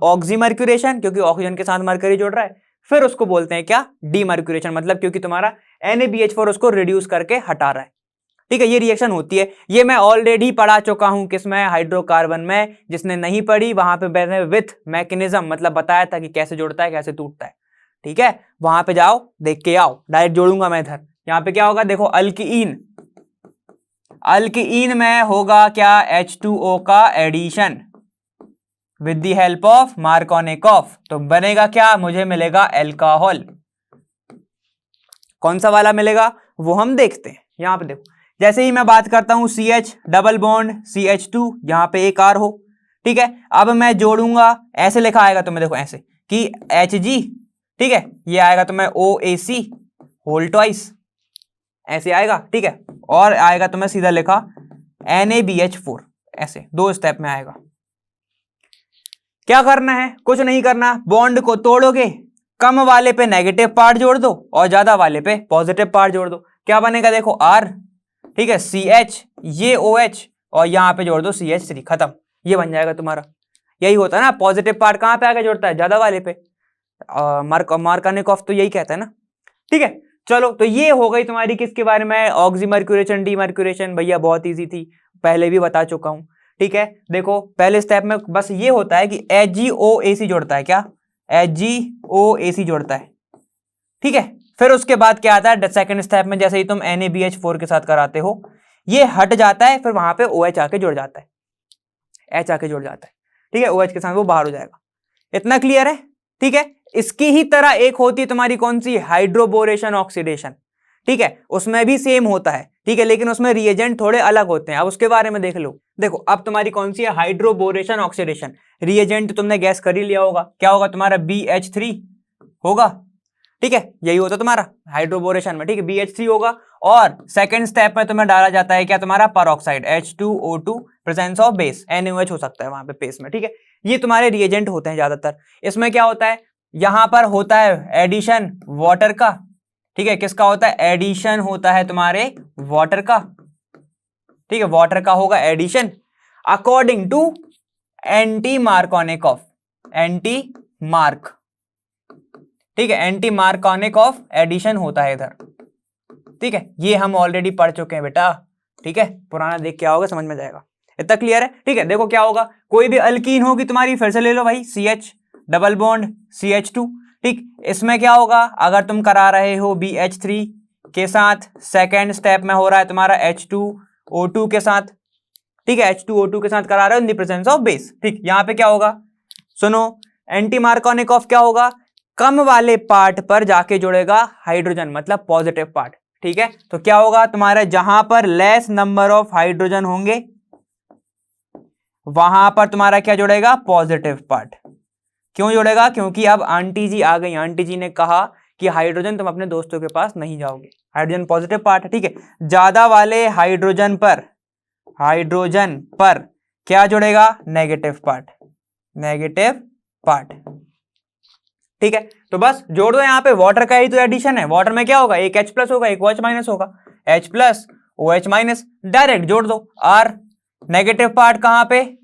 ऑक्सीमर्क्यूरेशन, क्योंकि ऑक्सीजन के साथ मरकरी जुड़ रहा है। फिर उसको बोलते हैं क्या, डीमर्क्यूरेशन, मतलब क्योंकि तुम्हारा NaBH4 उसको रिड्यूस करके हटा रहा है, ठीक है, ये रिएक्शन होती है, ये मैं ऑलरेडी पढ़ा चुका हूं किसमें, हाइड्रोकार्बन में। जिसने नहीं पढ़ी वहां पे मैंने विथ मैकेनिज्म मतलब बताया था कि कैसे जुड़ता है कैसे टूटता है। ठीक है, वहां पे जाओ देख के आओ, डायरेक्ट जोड़ूंगा मैं इधर। यहां पे क्या होगा देखो, अल्कीन, अल्कीन में होगा क्या, H2O का addition with the help of Markovnikov, तो बनेगा क्या, मुझे मिलेगा एल्कोहल। कौन सा वाला मिलेगा वो हम देखते हैं। यहां पे देखो, जैसे ही मैं बात करता हूं CH डबल बॉन्ड CH2, यहां पे एक R हो, ठीक है। अब मैं जोड़ूंगा, ऐसे लिखा आएगा तुम्हें देखो ऐसे कि Hg, ठीक है, ये आएगा तुम्हें OAC होल ट्वाइस, ऐसे आएगा, ठीक है। और आएगा तुम्हें सीधा लिखा NaBH4, ऐसे 2 स्टेप में आएगा। क्या करना है, कुछ नहीं करना, बॉन्ड को तोड़ोगे, कम वाले पे नेगेटिव पार्ट जोड़ दो और ज्यादा वाले पे पॉजिटिव पार्ट जोड़ दो, क्या बनेगा देखो R, ठीक है, CH, ये OH और यहां पे जोड़ दो CH3, खत्म, ये बन जाएगा तुम्हारा। यही होता है ना, पॉजिटिव पार्ट कहां पे आके जोड़ता है, ज्यादा वाले पे। मार्कोनिकॉफ तो यही कहता है ना, ठीक है। चलो, तो ये हो गई तुम्हारी किसके बारे में, ऑक्सीमर्क्यूरेशन डीमर्क्यूरेशन, भैया बहुत इजी थी, पहले भी बता चुका हूं। ठीक है, देखो पहले स्टेप में बस ये होता है कि HgOAC जोड़ता है, क्या HgOAC जोड़ता है, ठीक है। फिर उसके बाद क्या आता है सेकंड स्टेप में, जैसे ही तुम NaBH4 के साथ कराते हो, ये हट जाता है, फिर वहां पे OH आके जुड़ जाता है, H आके जुड़ जाता है, ठीक है, OH के साथ वो बाहर हो जाएगा। इतना क्लियर है, ठीक है। इसकी ही तरह एक होती है तुम्हारी कौन सी, हाइड्रोबोरेशन ऑक्सीडेशन, ठीक है, उसमें भी सेम होता है, ठीक है, लेकिन उसमें रिएजेंट थोड़े अलग होते हैं, अब उसके बारे में देख लो। देखो अब तुम्हारी कौन सी है, हाइड्रोबोरेशन ऑक्सीडेशन, रिएजेंट तुमने गैस कर ही लिया होगा, क्या होगा तुम्हारा, BH3 होगा, ठीक है, यही होता तुम्हारा हाइड्रोबोरेशन में, ठीक है, BH3 होगा। और सेकंड स्टेप में तुम्हें डाला जाता है क्या, तुम्हारा peroxide H2O2, presence of base NaOH हो सकता है वहां पे बेस में, ठीक है। ये तुम्हारे रिएजेंट होते हैं ज्यादातर। इसमें क्या होता है, यहां पर होता है एडिशन वाटर का, ठीक है, किसका होता है, एडिशन होता है तुम्हारे वाटर का, ठीक है, वाटर का होगा addition according to anti Markovnikov, anti mark, ठीक है, एंटी मार्कोनिकॉफ एडिशन होता है इधर, ठीक है, ये हम ऑलरेडी पढ़ चुके हैं बेटा, ठीक है, पुराना देख के आओगे समझ में जाएगा। इतना क्लियर है, ठीक है। देखो क्या होगा, कोई भी अल्कीन होगी तुम्हारी, फिर से ले लो भाई, CH डबल बॉन्ड CH2, ठीक, इसमें क्या होगा, अगर तुम करा रहे हो BH3 के साथ, सेकेंड स्टेप में हो रहा है तुम्हारा H2O2 के साथ, ठीक है, H2O2 के साथ करा रहे हो in the presence of base, ठीक, यहां पे क्या होगा, सुनो, एंटी मार्कोनिकॉफ क्या होगा, कम वाले पार्ट पर जाके जुड़ेगा हाइड्रोजन, मतलब पॉजिटिव पार्ट, ठीक है। तो क्या होगा तुम्हारा, जहां पर लेस नंबर ऑफ हाइड्रोजन होंगे वहां पर तुम्हारा क्या जुड़ेगा, पॉजिटिव पार्ट। क्यों जुड़ेगा, क्योंकि अब आंटी जी आ गई, आंटी जी ने कहा कि हाइड्रोजन तुम अपने दोस्तों के पास नहीं जाओगे, हाइड्रोजन पॉजिटिव पार्ट है, ठीक है। ज्यादा वाले हाइड्रोजन पर क्या जुड़ेगा, नेगेटिव पार्ट, नेगेटिव पार्ट, ठीक है। तो बस जोड़ दो, यहां पे वाटर का ही तो एडिशन है, वाटर में क्या होगा, एक H प्लस होगा एक OH माइनस होगा, H plus OH minus, direct जोड़ दो R। नेगेटिव पार्ट कहां पे,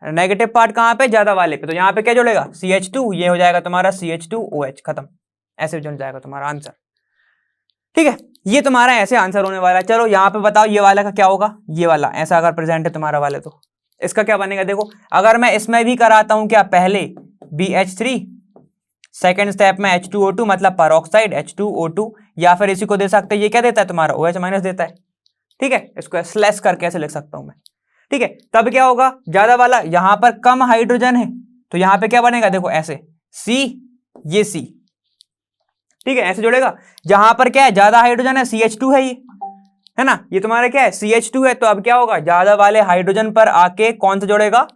नेगेटिव पार्ट कहां पे, ज्यादा वाले पे, तो यहां पे क्या जुड़ेगा, CH2, ये हो जाएगा तुम्हारा CH2OH, खत्म, ऐसे जुड़ जाएगा तुम्हारा आंसर, ठीक है। ये तुम्हारा ऐसे आंसर होने वाला है। चलो यहां पे बताओ ये वाला का क्या होगा, ये वाला ऐसा अगर प्रेजेंट है तुम्हारा वाले, तो इसका क्या बनेगा, देखो अगर मैं इसमें भी कराता हूं क्या, पहले BH3, सेकेंड स्टेप में H2O2 मतलब परऑक्साइड H2O2, या फिर इसी को दे सकते हैं, ये क्या देता है तुम्हारा OH माइनस देता है, ठीक है, इसको स्लैश करके ऐसे लिख सकता हूं मैं, ठीक है। तब क्या होगा, ज्यादा वाला, यहां पर कम हाइड्रोजन है तो यहां पे क्या बनेगा, देखो ऐसे C, ये C, ठीक है, ऐसे जुड़ेगा। जहां पर क्या है, ज्यादा हाइड्रोजन है, CH2 है, ये है ना, ये तुम्हारा क्या है, CH2 है, तो अब क्या होगा, ज्यादा वाले हाइड्रोजन पर आके कौन सा जोड़ेगा,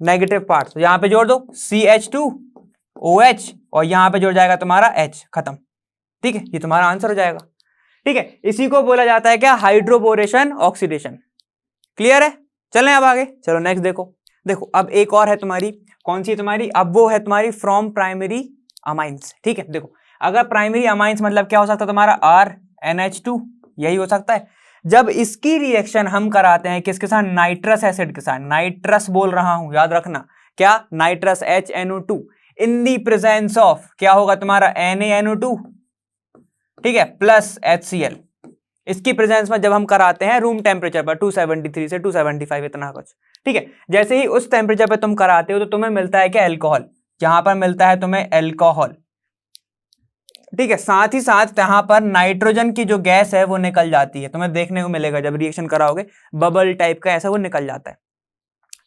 नेगेटिव पार्ट, तो यहां पे जोड़ दो CH2OH और यहां पे जुड़ जाएगा तुम्हारा H, खत्म, ठीक है, ये तुम्हारा आंसर हो जाएगा, ठीक है। इसी को बोला जाता है क्या, हाइड्रोबोरेशन ऑक्सीडेशन। क्लियर है, चलें अब आगे, चलो नेक्स्ट देखो। देखो अब एक और है तुम्हारी, कौन सी है तुम्हारी, अब वो है तुम्हारी फ्रॉम प्राइमरी अमाइंस, ठीक है। देखो अगर प्राइमरी अमाइंस मतलब क्या हो सकता है तुम्हारा, RNH2, यही हो सकता है। जब इसकी रिएक्शन हम कराते हैं किसके साथ, नाइट्रस एसिड के साथ, नाइट्रस बोल रहा हूं याद रखना, क्या, nitrous HNO2 in the presence of क्या होगा तुम्हारा, NaNO2, ठीक है, प्लस HCl, इसकी प्रेजेंस में जब हम कराते हैं रूम टेम्परेचर पर 273 से 275 इतना कुछ, ठीक है। जैसे ही उस टेम्परेचर पे तुम कराते हो तो तुम्हें मिलता है क्या, अल्कोहल। यहां पर मिलता है तुम्हें अल्कोहल, ठीक है। साथ ही साथ यहां पर नाइट्रोजन की जो गैस है वो निकल जाती है, तुम्हें देखने को मिलेगा जब रिएक्शन कराओगे, बबल टाइप का ऐसा वो निकल जाता है,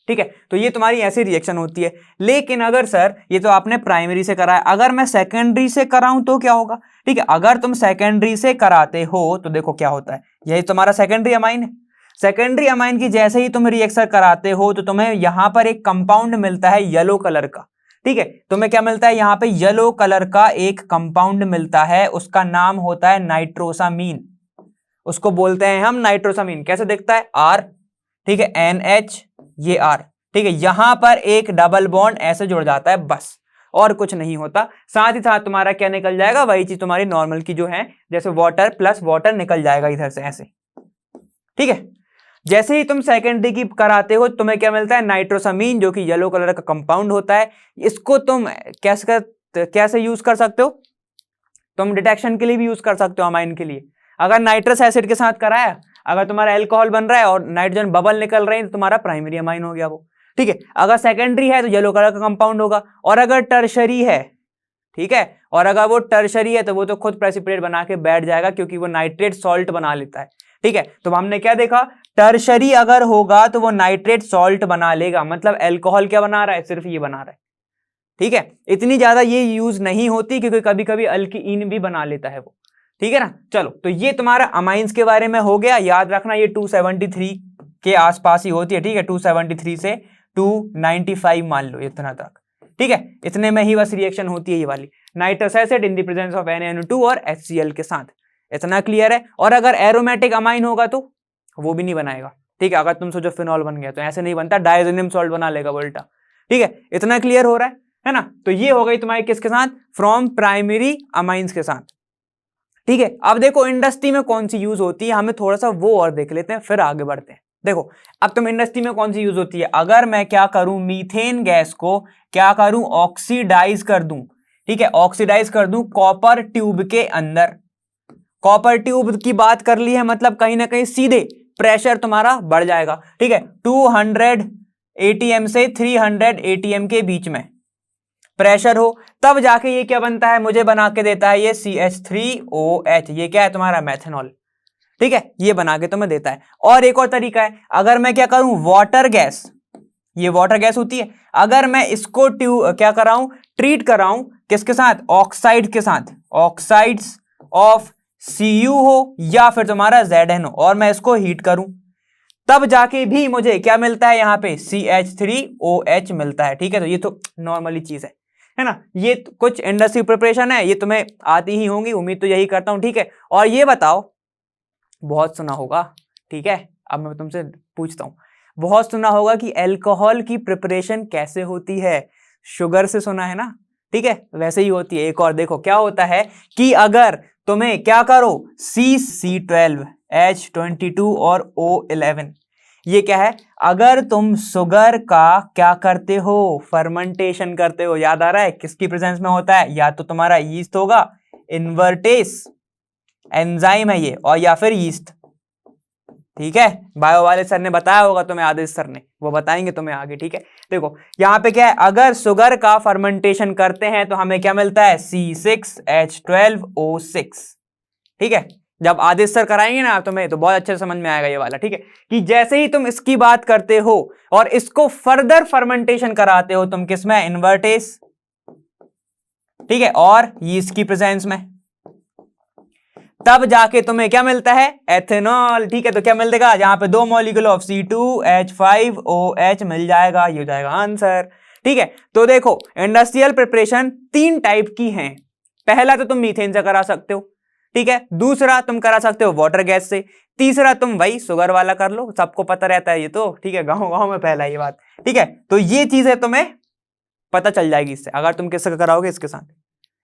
ठीक है। तो ये तुम्हारी ऐसी रिएक्शन होती है। लेकिन अगर सर ये तो आपने प्राइमरी से कराया, अगर मैं सेकेंडरी से कराऊं तो क्या होगा, ठीक है। अगर तुम सेकेंडरी से कराते हो तो देखो क्या होता है, यही तुम्हारा सेकेंडरी अमाइन है। सेकेंडरी अमाइन की जैसे ही तुम रिएक्शन कराते हो तो तुम्हें यहां पर एक कंपाउंड मिलता है येलो कलर का, ठीक है। तुम्हें क्या मिलता है यहाँ पे, येलो कलर का एक कंपाउंड मिलता है, उसका नाम होता है नाइट्रोसामीन। उसको बोलते हैं हम नाइट्रोसामीन। कैसे दिखता है, आर, ठीक है, NH, ये आर, ठीक है। यहां पर एक डबल बॉन्ड ऐसे जुड़ जाता है, बस और कुछ नहीं होता। साथ ही साथ तुम्हारा क्या निकल जाएगा, वही चीज तुम्हारी नॉर्मल की जो है, जैसे वाटर प्लस वाटर निकल जाएगा इधर से ऐसे, ठीक है। जैसे ही तुम सेकेंडरी की कराते हो तुम्हें क्या मिलता है, नाइट्रोसामीन, जो कि येलो कलर का कंपाउंड होता है। इसको तुम कैसे यूज कर सकते हो, तुम डिटेक्शन के लिए भी यूज कर सकते हो अमाइन के लिए। अगर नाइट्रस एसिड के साथ कराया, अगर तुम्हारा अल्कोहल बन रहा है और नाइट्रोजन बबल निकल रहे हैं तो तुम्हारा प्राइमरी अमाइन हो गया वो, ठीक है। अगर सेकेंडरी है तो येलो कलर का कंपाउंड होगा, और अगर टर्शरी है, ठीक है, और अगर वो टर्शरी है तो वो तो खुद प्रेसिपिटेट बना के बैठ जाएगा, क्योंकि वो नाइट्रेट सॉल्ट बना लेता है, ठीक है। तो हमने क्या देखा, टर्शरी अगर होगा तो वो नाइट्रेट सॉल्ट बना लेगा, मतलब अल्कोहल क्या बना रहा है, सिर्फ ये बना रहा है, ठीक है। इतनी ज्यादा ये यूज नहीं होती, क्योंकि कभी कभी अल्कीन भी बना लेता है वो, ठीक है ना। चलो, तो ये तुम्हारा अमाइंस के बारे में हो गया। याद रखना ये 273 के आसपास ही होती है, ठीक है, 273 से 295 मान लो इतना तक, ठीक है। इतने में ही बस रिएक्शन होती है ये वाली, nitrous acid in the presence of NaNO2 और HCl के साथ। इतना क्लियर है। और अगर एरोमेटिक अमाइन होगा तो वो भी नहीं बनाएगा, ठीक है। अगर तुम सोचो फिनॉल बन गया तो ऐसे नहीं बनता, डायजोनियम सॉल्ट बना लेगा उल्टा, ठीक है। इतना क्लियर हो रहा है ना। तो ये हो गई तुम्हारी किसके साथ, फ्रॉम प्राइमरी अमाइंस के साथ, ठीक है। अब देखो इंडस्ट्री में कौन सी यूज होती है, हमें थोड़ा सा वो और देख लेते हैं, फिर आगे बढ़ते हैं। देखो अब तुम इंडस्ट्री में कौन सी यूज होती है, अगर मैं क्या करूं, मीथेन गैस को क्या करूं, ऑक्सीडाइज कर दूं, ठीक है, ऑक्सीडाइज कर दूं कॉपर ट्यूब के अंदर। कॉपर ट्यूब की बात कर ली है, मतलब कहीं ना कहीं सीधे प्रेशर तुम्हारा बढ़ जाएगा, ठीक है। 200 ATM से 300 ATM के बीच में प्रेशर हो, तब जाके ये क्या बनता है, मुझे बना के देता है ये CH3OH, ये क्या है तुम्हारा मैथनॉल, ठीक है, ये बना के तुम्हें देता है। और एक और तरीका है, अगर मैं क्या करूं, वाटर गैस, ये वाटर गैस होती है, अगर मैं इसको क्या कराऊं, ट्रीट कराऊं किसके साथ, ऑक्साइड के साथ, ऑक्साइड्स ऑफ Cu हो या फिर तुम्हारा Zn हो, और मैं इसको हीट करूं, तब जाके भी मुझे क्या मिलता है, यहाँ पे CH3OH मिलता है, ठीक है। तो ये तो नॉर्मली चीज है ना। ये कुछ इंडस्ट्री प्रिपरेशन है, ये तुम्हें आती ही होंगी, उम्मीद तो यही करता हूं, ठीक है। और ये बताओ, बहुत सुना होगा, ठीक है, अब मैं तुमसे पूछता हूं, बहुत सुना होगा कि अल्कोहल की प्रिपरेशन कैसे होती है, शुगर से सुना है ना, ठीक है, वैसे ही होती है। एक और देखो क्या होता है कि अगर तुम्हें क्या करो, C12, H22 और O11, ये क्या है, अगर तुम शुगर का क्या करते हो, फर्मेंटेशन करते हो, याद आ रहा है किसकी प्रेजेंस में होता है, या तो तुम्हारा यीस्ट होगा, इन्वर्टेस एंजाइम है ये, और या फिर यीस्ट, ठीक है। बायो वाले सर ने बताया होगा तुम्हें, आदित्य सर ने, वो बताएंगे तुम्हें आगे, ठीक है। देखो यहां पे क्या है, अगर शुगर का फर्मेंटेशन करते हैं तो हमें क्या मिलता है, C6H12O6, ठीक है। जब आदित्य सर कराएंगे ना तुम्हें तो बहुत अच्छे से समझ में आएगा ये वाला, ठीक है, कि जैसे ही तुम इसकी बात करते हो और इसको फर्दर फर्मेंटेशन कराते हो तुम किसमें, इन्वर्टेस, ठीक है, और यीस्ट की प्रेजेंस में, तब जाके तुम्हें क्या मिलता है, एथेनॉल, ठीक है। तो क्या मिल देगा, जहां पे 2 मॉलिक्यूल ऑफ C2H5OH मिल जाएगा, ये हो जाएगा आंसर, ठीक है। तो देखो इंडस्ट्रियल प्रिपरेशन 3 टाइप की हैं। पहला तो तुम मीथेन से करा सकते हो, ठीक है, दूसरा तुम करा सकते हो वाटर गैस से, तीसरा तुम वही शुगर वाला कर लो, सबको पता रहता है ये तो, ठीक है, गांव गांव में पहला ये बात, ठीक है। तो ये चीज है तुम्हें पता चल जाएगी इससे, अगर तुम किससे कराओगे इसके साथ।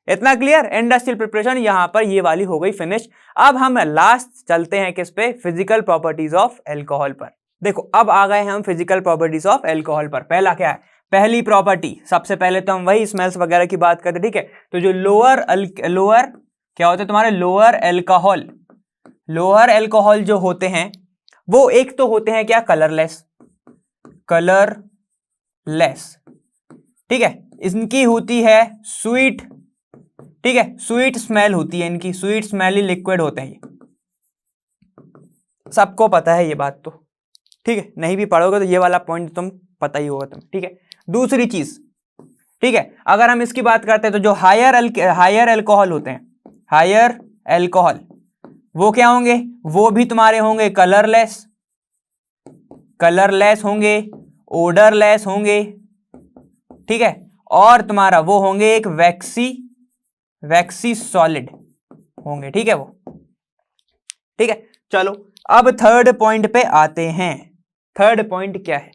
इतना क्लियर, इंडस्ट्रियल प्रिपरेशन यहां पर ये वाली हो गई फिनिश। अब हम लास्ट चलते हैं किस पे, फिजिकल प्रॉपर्टीज ऑफ अल्कोहल पर। देखो अब आ गए हम फिजिकल प्रॉपर्टीज ऑफ अल्कोहल पर। पहला क्या है, पहली प्रॉपर्टी, सबसे पहले तो हम वही स्मेल्स वगैरह की बात करते हैं, ठीक है। तो जो लोअर क्या होते हैं तुम्हारे, लोअर अल्कोहल लोअर एल्कोहल जो होते हैं वो एक तो होते हैं क्या, कलरलेस, ठीक है, इनकी होती है स्वीट, ठीक है, स्वीट स्मेल होती है इनकी, स्वीट स्मेली लिक्विड होते हैं ये, सबको पता है ये बात तो, ठीक है, नहीं भी पढ़ोगे तो ये वाला पॉइंट तुम पता ही होगा तुम्हें, ठीक है। दूसरी चीज, ठीक है, अगर हम इसकी बात करते हैं तो जो हायर एल्कोहल होते हैं, हायर एल्कोहल वो क्या होंगे, वो भी तुम्हारे होंगे कलरलेस होंगे, ओडरलेस होंगे, ठीक है, और तुम्हारा वो होंगे एक वैक्सी सॉलिड होंगे, ठीक है वो, ठीक है। चलो अब थर्ड पॉइंट पे आते हैं। थर्ड पॉइंट क्या है,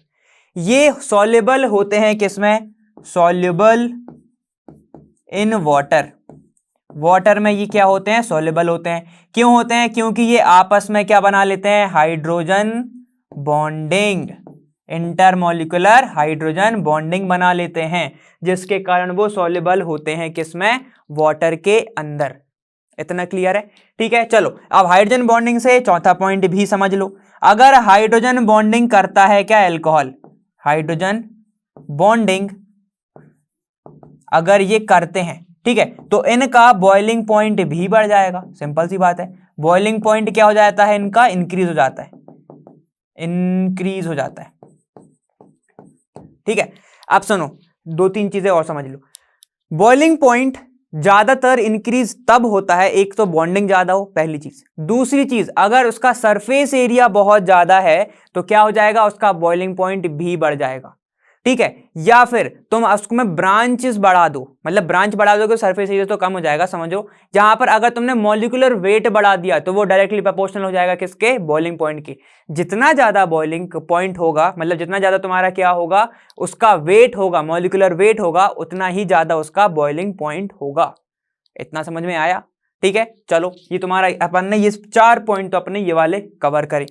ये सॉल्युबल होते हैं किसमें, सॉल्युबल इन वाटर में ये क्या होते हैं, सॉल्युबल होते हैं। क्यों होते हैं, क्योंकि ये आपस में क्या बना लेते हैं, hydrogen bonding, intermolecular hydrogen bonding बना लेते हैं, जिसके कारण वो सॉल्युबल होते हैं किसमें, वाटर के अंदर। इतना क्लियर है, ठीक है। चलो अब हाइड्रोजन बॉन्डिंग से चौथा पॉइंट भी समझ लो। अगर हाइड्रोजन बॉन्डिंग करता है क्या एल्कोहल, हाइड्रोजन बॉन्डिंग अगर ये करते हैं, ठीक है, तो इनका बॉइलिंग पॉइंट भी बढ़ जाएगा, सिंपल सी बात है। बॉइलिंग पॉइंट क्या हो जाता है इनका, इंक्रीज हो जाता है, इंक्रीज हो जाता है, ठीक है। अब सुनो, दो तीन चीजें और समझ लो। बॉइलिंग पॉइंट ज्यादातर इंक्रीज तब होता है, एक तो बॉन्डिंग ज्यादा हो, पहली चीज। दूसरी चीज, अगर उसका सरफेस एरिया बहुत ज्यादा है तो क्या हो जाएगा, उसका बॉइलिंग पॉइंट भी बढ़ जाएगा, ठीक है। या फिर तुम उसमें ब्रांचेस बढ़ा दो, मतलब ब्रांच बढ़ा दोगे सरफेस एरिया तो कम हो जाएगा, समझो। जहां पर अगर तुमने मॉलिक्यूलर वेट बढ़ा दिया तो वो डायरेक्टली प्रोपोर्शनल हो जाएगा किसके, बॉइलिंग पॉइंट के। जितना ज्यादा बॉइलिंग पॉइंट होगा, मतलब जितना ज्यादा तुम्हारा क्या होगा, उसका वेट होगा, मॉलिक्यूलर वेट होगा, उतना ही ज्यादा उसका बॉइलिंग पॉइंट होगा। इतना समझ में आया, ठीक है। चलो ये तुम्हारा, अपन ने ये 4 पॉइंट तो अपने ये वाले कवर करे।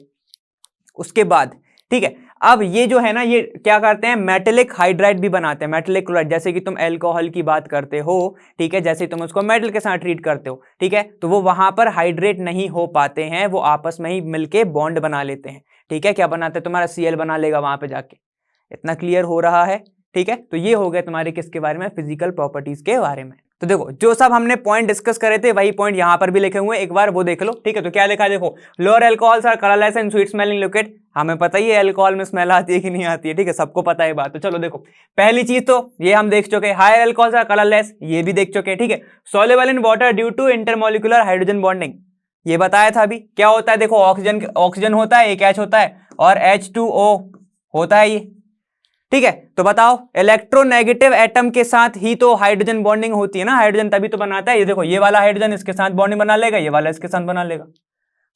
उसके बाद, ठीक है, अब ये जो है ना, ये क्या करते हैं, मेटेलिक हाइड्राइड भी बनाते हैं, मेटेलिक क्लोराइड। जैसे कि तुम एल्कोहल की बात करते हो, ठीक है, जैसे तुम उसको मेटल के साथ ट्रीट करते हो, ठीक है, तो वो वहां पर हाइड्रेट नहीं हो पाते हैं, वो आपस में ही मिलके बॉन्ड बना लेते हैं, ठीक है। क्या बनाते हैं, तुम्हारा Cl बना लेगा वहां पे जाके। इतना क्लियर हो रहा है, ठीक है। तो ये हो गया तुम्हारे किसके बारे में, फिजिकल प्रॉपर्टीज के बारे में। तो देखो जो सब हमने पॉइंट डिस्कस करे थे वही पॉइंट यहां पर भी लिखे हुए हैं, एक बार वो देख लो, ठीक है। तो क्या लिखा है, देखो, lower alcohols are colourless and sweet smelling liquid. हमें पता ही है एल्कोहल में स्मेल आती है कि नहीं आती है, ठीक है, सबको पता है बात। तो चलो देखो, पहली चीज तो ये हम देख चुके, हायर एल्कोहल्स आर कलरलेस, ये भी देख चुके, ठीक है। Soluble in water due to intermolecular hydrogen bonding, ये बताया था अभी। क्या होता है, देखो, ऑक्सीजन होता है, एक H होता है, और H2O होता है ये, ठीक है। तो बताओ, इलेक्ट्रोनेगेटिव एटम के साथ ही तो हाइड्रोजन बॉन्डिंग होती है ना, हाइड्रोजन तभी तो बनाता है। ये देखो, ये वाला हाइड्रोजन इसके साथ बॉन्डिंग बना लेगा, ये वाला इसके साथ बना लेगा,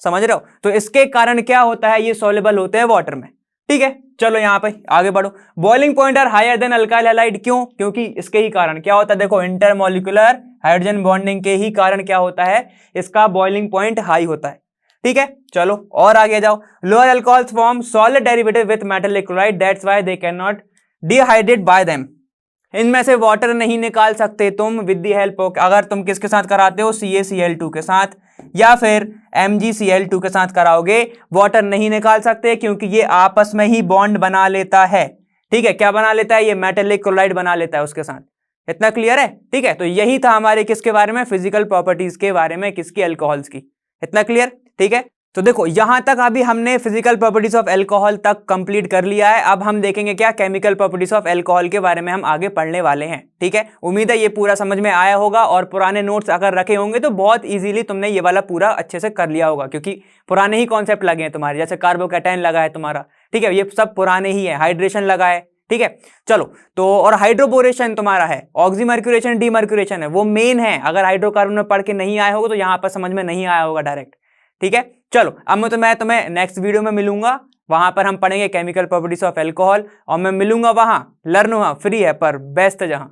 समझ रहे हो। तो इसके कारण क्या होता है, ये सॉल्युबल होते हैं वाटर में, ठीक है। चलो यहां पे आगे बढ़ो। Boiling point are higher than alkyl halide, क्यों, क्योंकि इसके ही कारण क्या होता है, देखो, इंटरमॉलिक्यूलर हाइड्रोजन बॉन्डिंग के ही कारण क्या होता है, इसका बॉइलिंग पॉइंट हाई होता है, ठीक है। चलो और आगे जाओ। Lower alcohols form solid derivative with metallic chloride, that's why they can not dehydrate bye them. इनमें से वाटर नहीं निकाल सकते तुम विद द हेल्प ऑफ, अगर तुम किसके साथ कराते हो, CaCl2 के साथ, या फिर MgCl2 के साथ कराओगे, वाटर नहीं निकाल सकते, क्योंकि ये आपस में ही बॉन्ड बना लेता है, ठीक है। क्या बना लेता है, ये मेटेलिक क्लोराइड बना लेता है उसके साथ। इतना क्लियर है, ठीक है। तो यही था हमारे किसके बारे में, फिजिकल प्रॉपर्टीज के बारे में, किसकी, अल्कोहल्स की। इतना क्लियर, ठीक है। तो देखो यहां तक अभी हमने फिजिकल प्रॉपर्टीज ऑफ अल्कोहल तक कंप्लीट कर लिया है। अब हम देखेंगे क्या, केमिकल प्रॉपर्टीज ऑफ अल्कोहल के बारे में हम आगे पढ़ने वाले हैं, ठीक है। उम्मीद है ये पूरा समझ में आया होगा, और पुराने नोट्स अगर रखे होंगे तो बहुत इजीली तुमने ये वाला पूरा अच्छे से कर लिया होगा, क्योंकि पुराने ही कॉन्सेप्ट लगे हैं तुम्हारे, जैसे कार्बोकैटायन लगा है तुम्हारा, ठीक है, ये सब पुराने ही है, हाइड्रेशन लगा है, ठीक है। चलो, तो और हाइड्रोबोरेशन तुम्हारा है, ऑक्सीमर्क्यूरेशन, डीमर्क्यूरेशन है, वो मेन है। अगर हाइड्रोकार्बन में पढ़ के नहीं आए होगा तो यहां पर समझ में नहीं आया होगा डायरेक्ट, ठीक है। चलो अब मैं तुम्हें नेक्स्ट वीडियो में मिलूंगा, वहां पर हम पढ़ेंगे केमिकल प्रॉपर्टीज ऑफ अल्कोहल, और मैं मिलूंगा वहां, लर्न वहां फ्री है पर बेस्ट जहां।